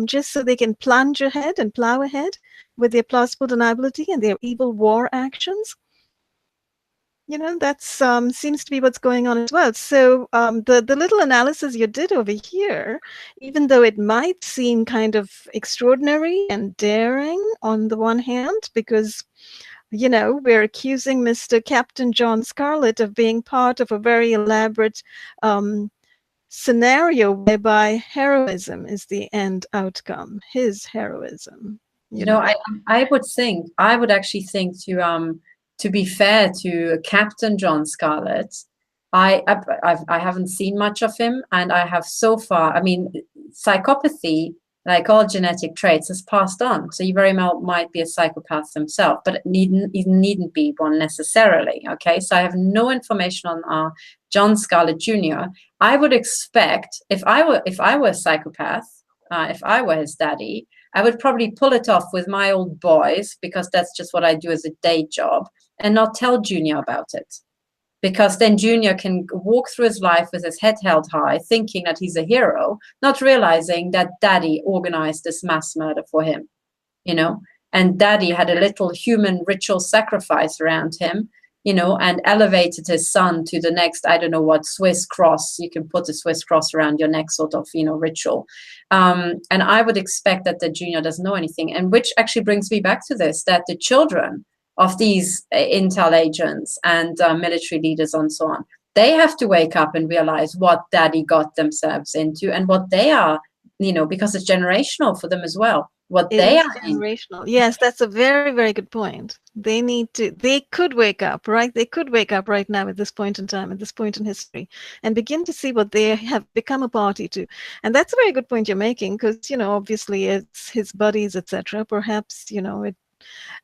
just so they can plunge ahead and plow ahead with their plausible deniability and their evil war actions? That seems to be what's going on as well. So the little analysis you did over here, even though it might seem kind of extraordinary and daring on the one hand, because we're accusing Mr. Captain John Scarlett of being part of a very elaborate scenario whereby heroism is the end outcome, his heroism. I would actually think to be fair to Captain John Scarlett, I haven't seen much of him, and I have so far, psychopathy, like all genetic traits, is passed on. So you very well might be a psychopath himself, but it needn't be one necessarily. Okay, so I have no information on John Scarlett Jr. I would expect if I were a psychopath, if I were his daddy, I would probably pull it off with my old boys, because that's just what I do as a day job, and not tell Junior about it. Because then Junior can walk through his life with his head held high, thinking that he's a hero, not realizing that daddy organized this mass murder for him, and daddy had a little human ritual sacrifice around him, and elevated his son to the next, I don't know what, Swiss cross. You can put a Swiss cross around your neck sort of, ritual. And I would expect that the Junior doesn't know anything. And which actually brings me back to this, that the children of these intel agents and military leaders and so on, they have to wake up and realize what daddy got themselves into and what they are, because it's generational for them as well. They are generational. Yes, that's a very, very good point. They could wake up, right? They could wake up right now at this point in time, at this point in history, and begin to see what they have become a party to. And that's a very good point you're making, because, obviously it's his buddies, etc. Perhaps,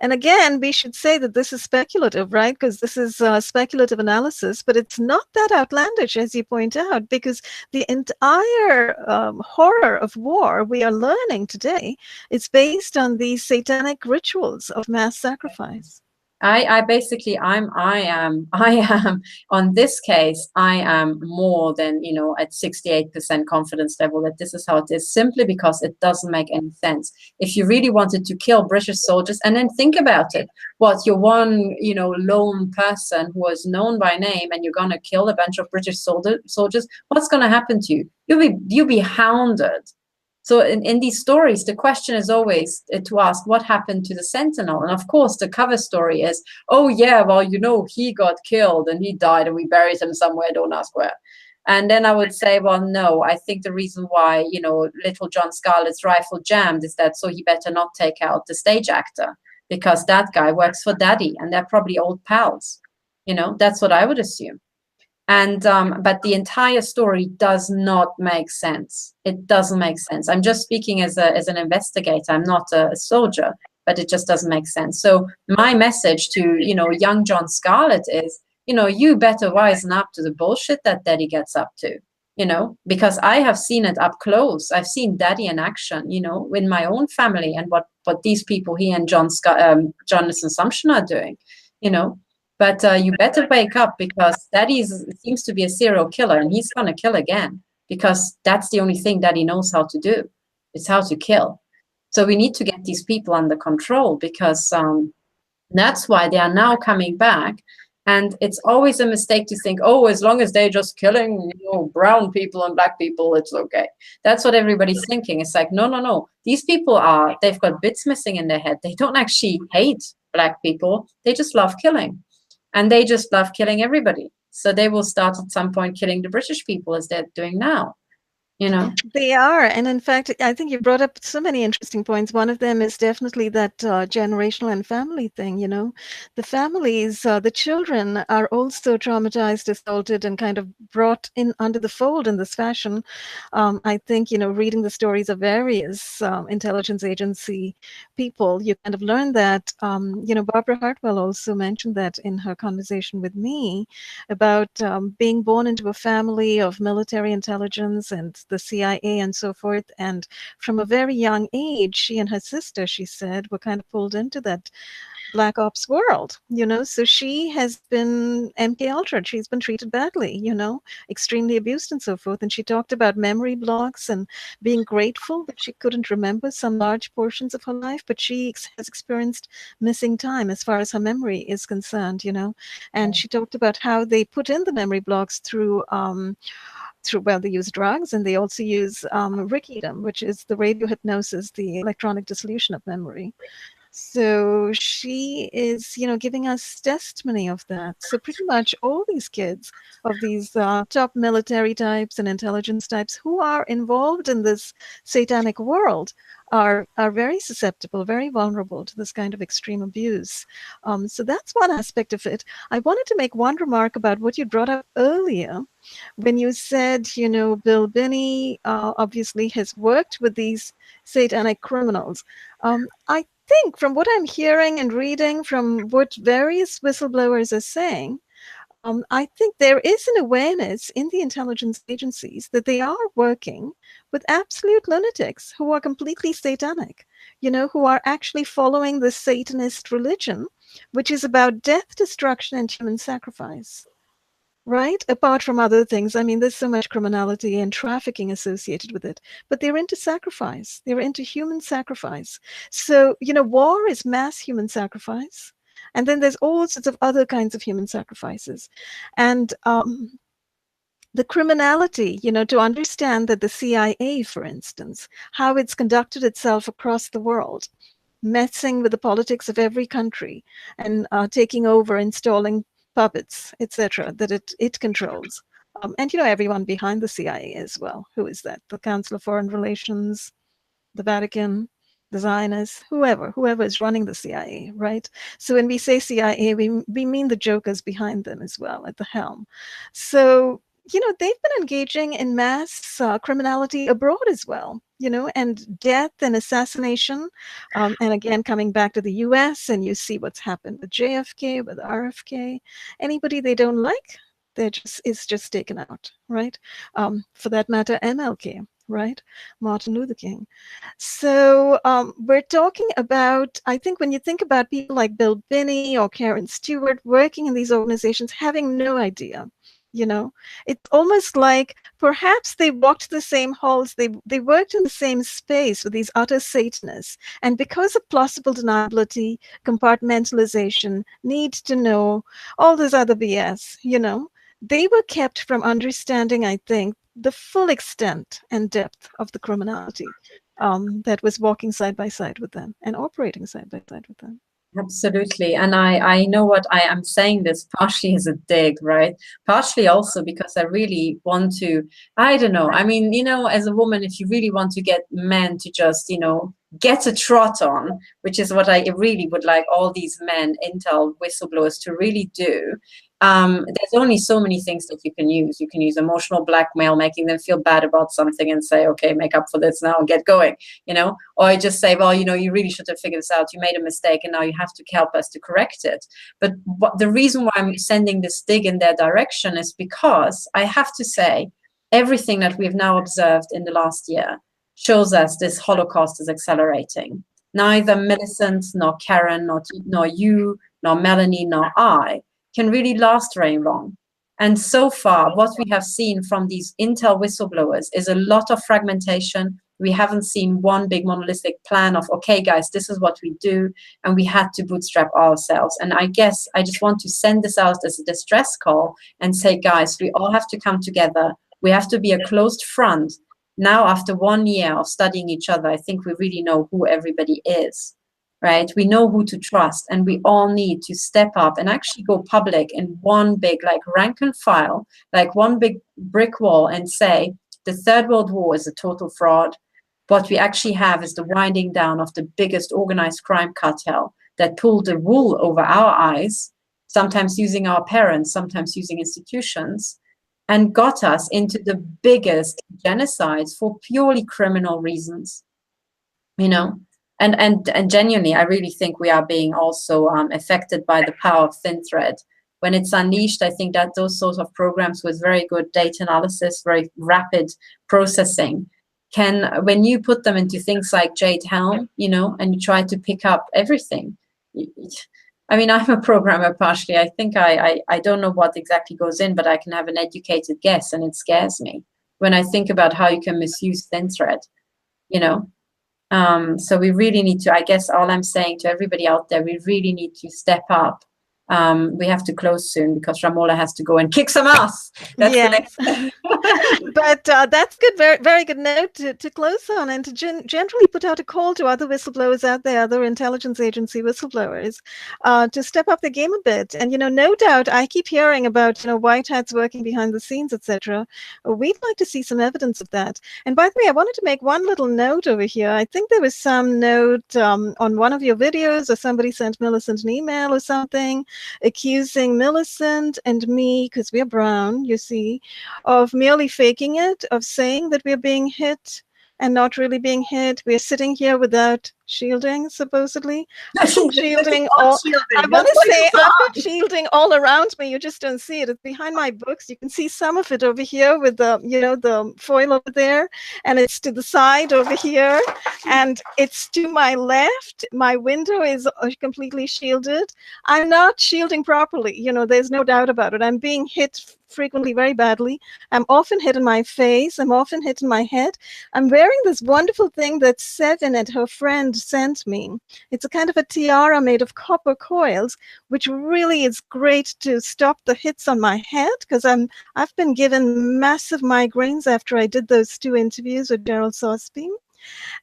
and again, we should say that this is speculative, right? Because this is speculative analysis, but it's not that outlandish, as you point out, because the entire horror of war we are learning today is based on these satanic rituals of mass sacrifice. I basically I am on this case, I am more than, you know, at 68% confidence level that this is how it is, simply because it doesn't make any sense. If you really wanted to kill British soldiers, and then think about it, what, you're one, you know, lone person who is known by name, and you're gonna kill a bunch of British soldiers, what's gonna happen to you? You'll be hounded. So in these stories, the question is always to ask, what happened to the Sentinel? And of course, the cover story is, oh yeah, well, you know, he got killed and he died and we buried him somewhere, don't ask where. And then I would say, well, no, I think the reason why, you know, little John Scarlett's rifle jammed is that so he better not take out the stage actor, because that guy works for Daddy and they're probably old pals. You know, that's what I would assume. And but the entire story does not make sense. It doesn't make sense. I'm just speaking as an investigator. I'm not a soldier, but it just doesn't make sense. So my message to, you know, young John Scarlett is, you know, you better wisen up to the bullshit that Daddy gets up to, you know, because I have seen it up close. I've seen Daddy in action, you know, in my own family, and what these people here and Jonathan Sumption are doing, you know. But you better wake up, because Daddy seems to be a serial killer, and he's going to kill again, because that's the only thing Daddy knows how to do. It's how to kill. So we need to get these people under control, because that's why they are now coming back. And it's always a mistake to think, oh, as long as they're just killing, you know, brown people and black people, it's okay. That's what everybody's thinking. It's like, no, no, no. These people they've got bits missing in their head. They don't actually hate black people. They just love killing. And they just love killing everybody. So they will start at some point killing the British people, as they're doing now. You know, they are. And in fact, I think you brought up so many interesting points. One of them is definitely that generational and family thing. You know, the families, the children are also traumatized, assaulted, and kind of brought in under the fold in this fashion. I think, you know, reading the stories of various intelligence agency people, you kind of learn that, you know, Barbara Hartwell also mentioned that in her conversation with me about being born into a family of military intelligence and the CIA and so forth. And from a very young age, she and her sister, she said, were kind of pulled into that Black Ops world, you know. So she has been MK Ultra. She's been treated badly, you know, extremely abused and so forth. And she talked about memory blocks and being grateful that she couldn't remember some large portions of her life, but she has experienced missing time as far as her memory is concerned, you know. And she talked about how they put in the memory blocks through well, they use drugs, and they also use Rickidom, which is the radio hypnosis, the electronic dissolution of memory. So she is, you know, giving us testimony of that. So pretty much all these kids of these top military types and intelligence types who are involved in this satanic world are very susceptible, very vulnerable to this kind of extreme abuse. So that's one aspect of it. I wanted to make one remark about what you brought up earlier when you said, you know, Bill Binney obviously has worked with these satanic criminals. I think from what I'm hearing and reading, from what various whistleblowers are saying, I think there is an awareness in the intelligence agencies that they are working with absolute lunatics who are completely satanic, you know, who are actually following the Satanist religion, which is about death, destruction, and human sacrifice. Right? Apart from other things, I mean, there's so much criminality and trafficking associated with it, but they're into sacrifice. They're into human sacrifice. So, you know, war is mass human sacrifice. And then there's all sorts of other kinds of human sacrifices. And the criminality, you know, to understand that the CIA, for instance, how it's conducted itself across the world, messing with the politics of every country and taking over, installing puppets, etc., that it controls. And, you know, everyone behind the CIA as well. Who is that? The Council of Foreign Relations, the Vatican, the Zionists, whoever is running the CIA, right? So when we say CIA, we mean the jokers behind them as well at the helm. So, you know, they've been engaging in mass criminality abroad as well, you know, and death and assassination. And again, coming back to the US, and you see what's happened with JFK, with RFK. Anybody they don't like, it's just taken out, right? For that matter, MLK. right? Martin Luther King. So we're talking about, I think when you think about people like Bill Binney or Karen Stewart working in these organizations, having no idea, you know, it's almost like perhaps they walked the same halls, they worked in the same space with these utter Satanists. And because of plausible deniability, compartmentalization, need to know, all this other BS, you know, they were kept from understanding, I think, the full extent and depth of the criminality that was walking side by side with them and operating side by side with them. Absolutely. And I know what I am saying this partially as a dig, right? Partially also because I really want to, I don't know. I mean, you know, as a woman, if you really want to get men to just, you know, get a trot on, which is what I really would like all these men, intel whistleblowers to really do. There's only so many things that you can use. You can use emotional blackmail, making them feel bad about something and say, okay, make up for this now and get going, you know, or just say, well, you know, you really should have figured this out. You made a mistake and now you have to help us to correct it. But the reason why I'm sending this dig in their direction is because I have to say everything that we've now observed in the last year shows us this Holocaust is accelerating. Neither Millicent, nor Karen, nor you, nor Melanie, nor I can really last very long. And so far, what we have seen from these intel whistleblowers is a lot of fragmentation. We haven't seen one big monolithic plan of, okay, guys, this is what we do. And we had to bootstrap ourselves. And I guess I just want to send this out as a distress call and say, guys, we all have to come together. We have to be a closed front. Now, after 1 year of studying each other, I think we really know who everybody is. Right? We know who to trust, and we all need to step up and actually go public in one big, like, rank and file, like one big brick wall, and say the Third World War is a total fraud. What we actually have is the winding down of the biggest organized crime cartel that pulled the wool over our eyes, sometimes using our parents, sometimes using institutions, and got us into the biggest genocides for purely criminal reasons, you know? And genuinely, I really think we are being also affected by the power of thin thread. When it's unleashed, I think that those sorts of programs with very good data analysis, very rapid processing, can, when you put them into things like Jade Helm, you know, and you try to pick up everything. I mean, I'm a programmer partially. I think I don't know what exactly goes in, but I can have an educated guess, and it scares me when I think about how you can misuse thin thread, you know. So we really need to, I guess all I'm saying to everybody out there, we really need to step up. We have to close soon because Ramola has to go and kick some ass. That's the next. But that's good, very good note to close on, and to generally put out a call to other whistleblowers out there, other intelligence agency whistleblowers, to step up the game a bit. And, you know, no doubt, I keep hearing about, you know, white hats working behind the scenes, etc. We'd like to see some evidence of that. And by the way, I wanted to make one little note over here. I think there was some note on one of your videos, or somebody sent Millicent an email or something, accusing Millicent and me, because we're brown, you see, of merely faking it, of saying that we're being hit and not really being hit. We're sitting here without shielding, supposedly. I've got shielding all, I want to say I've got shielding all around me. You just don't see it. It's behind my books. You can see some of it over here with the, you know, the foil over there, and it's to the side over here, and it's to my left. My window is completely shielded. I'm not shielding properly. You know, there's no doubt about it. I'm being hit frequently very badly. I'm often hit in my face. I'm often hit in my head. I'm wearing this wonderful thing that Seven and her friend sent me. It's a kind of a tiara made of copper coils, which really is great to stop the hits on my head, because I've been given massive migraines after I did those 2 interviews with Gerald Sosby.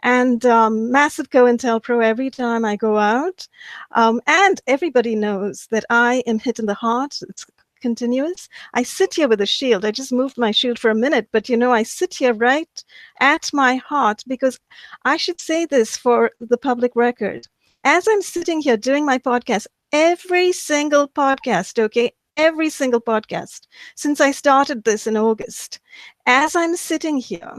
And massive COINTELPRO every time I go out. And everybody knows that I am hit in the heart. It's continuous. I sit here with a shield. I just moved my shield for a minute, but, you know, I sit here right at my heart, because I should say this for the public record. As I'm sitting here doing my podcast, every single podcast, okay, every single podcast since I started this in August, as I'm sitting here,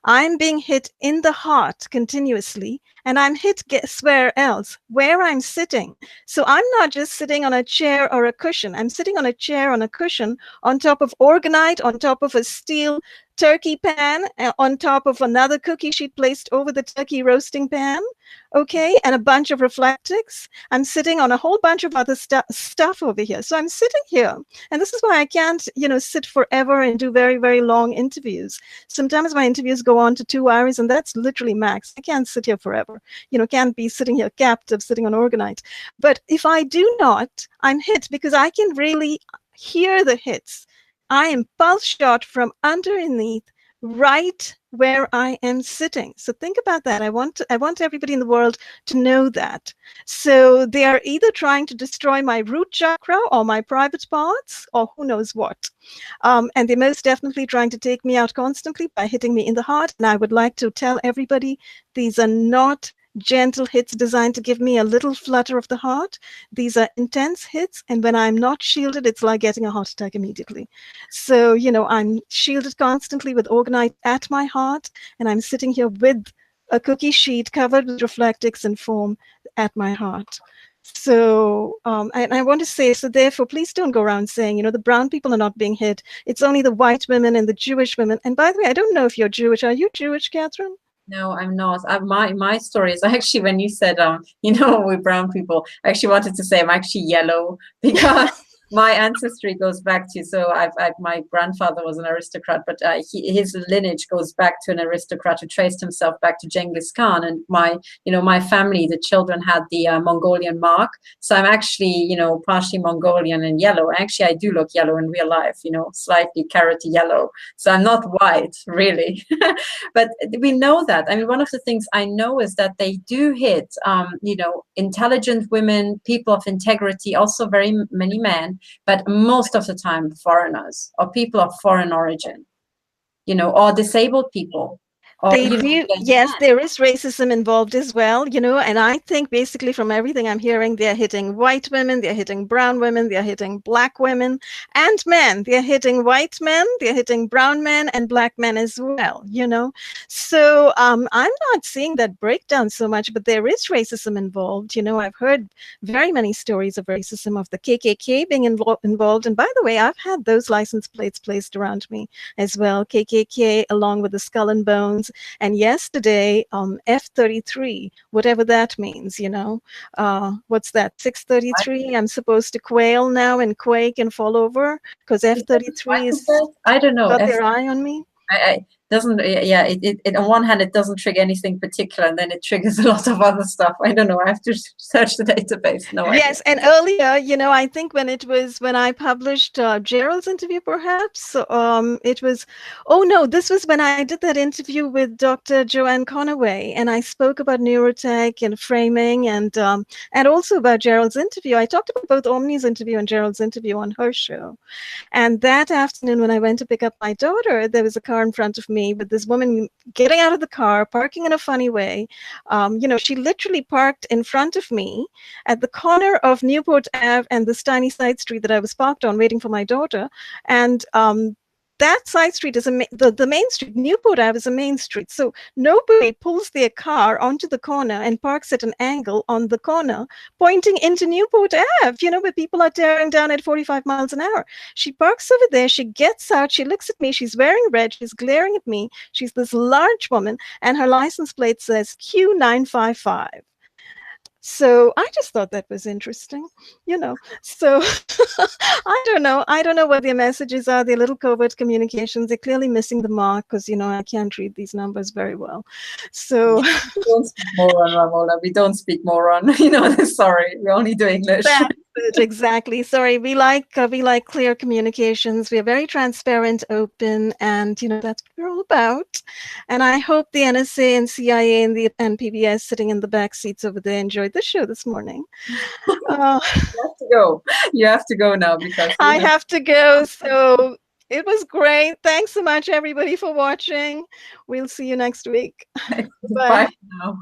I'm being hit in the heart continuously, and I'm hit, guess where else? Where I'm sitting. So I'm not just sitting on a chair or a cushion. I'm sitting on a chair, on a cushion, on top of organite, on top of a steel turkey pan on top of another cookie sheet placed over the turkey roasting pan, okay, and a bunch of reflectix. I'm sitting on a whole bunch of other stuff over here. So I'm sitting here, and this is why I can't, you know, sit forever and do very, very long interviews. Sometimes my interviews go on to 2 hours, and that's literally max. I can't sit here forever. You know, can't be sitting here captive, sitting on organized. But if I do not, I'm hit because I can really hear the hits. I am pulse shot from underneath, right where I am sitting. So think about that. I want everybody in the world to know that. So they are either trying to destroy my root chakra or my private parts or who knows what. And they're most definitely trying to take me out constantly by hitting me in the heart. And I would like to tell everybody, these are not gentle hits designed to give me a little flutter of the heart. These are intense hits, and when I'm not shielded, it's like getting a heart attack immediately. So, you know, I'm shielded constantly with organite at my heart, and I'm sitting here with a cookie sheet covered with reflectix and foam at my heart. So, and I want to say, so therefore, please don't go around saying, you know, the brown people are not being hit. It's only the white women and the Jewish women. And by the way, I don't know if you're Jewish. Are you Jewish, Katherine? No, I'm not. My story is actually when you said, you know, we're brown people, I actually wanted to say I'm actually yellow because my ancestry goes back to, so my grandfather was an aristocrat, but his lineage goes back to an aristocrat who traced himself back to Genghis Khan. And my family, the children had the Mongolian mark. So I'm actually, you know, partially Mongolian and yellow. Actually, I do look yellow in real life, you know, slightly carroty yellow. So I'm not white, really. But we know that. I mean, one of the things I know is that they do hit, you know, intelligent women, people of integrity, also very many men, but most of the time foreigners or people of foreign origin, you know, or disabled people. They do, yes, there is racism involved as well, you know, and I think basically from everything I'm hearing, they're hitting white women, they're hitting brown women, they're hitting black women and men. They're hitting white men, they're hitting brown men and black men as well, you know. So I'm not seeing that breakdown so much, but there is racism involved. You know, I've heard very many stories of racism, of the KKK being involved. And by the way, I've had those license plates placed around me as well, KKK along with the skull and bones. And yesterday, F-33, whatever that means, you know, what's that, 633? I'm supposed to quail now and quake and fall over because F-33 is, I don't know, got their eye on me. Doesn't, yeah, it on one hand it doesn't trigger anything particular, and then it triggers a lot of other stuff. I don't know, I have to search the database. No idea. Yes, and earlier, you know, I think when I published Gerald's interview, perhaps, it was, oh no, this was when I did that interview with Dr. Joanne Conaway, and I spoke about neurotech and framing, and also about Gerald's interview. I talked about both Omni's interview and Gerald's interview on her show. And that afternoon, when I went to pick up my daughter, there was a car in front of me with this woman getting out of the car, parking in a funny way. You know, she literally parked in front of me at the corner of Newport Ave and this tiny side street that I was parked on waiting for my daughter. And that side street is the main street. Newport Ave is a main street. So nobody pulls their car onto the corner and parks at an angle on the corner, pointing into Newport Ave, you know, where people are tearing down at 45 miles an hour. She parks over there. She gets out. She looks at me. She's wearing red. She's glaring at me. She's this large woman, and her license plate says Q955. So I just thought that was interesting, you know. So I don't know what their messages are. They're little covert communications. They're clearly missing the mark because, you know, I can't read these numbers very well. So we don't speak moron, Ramola. We don't speak moron. You know, sorry, we only do English. Exactly. Sorry, we like clear communications. We are very transparent, open, and you know that's what we're all about. And I hope the NSA and CIA and PBS sitting in the back seats over there enjoyed the show this morning. You have to go. You have to go now because I have to go. So it was great. Thanks so much, everybody, for watching. We'll see you next week. Bye now.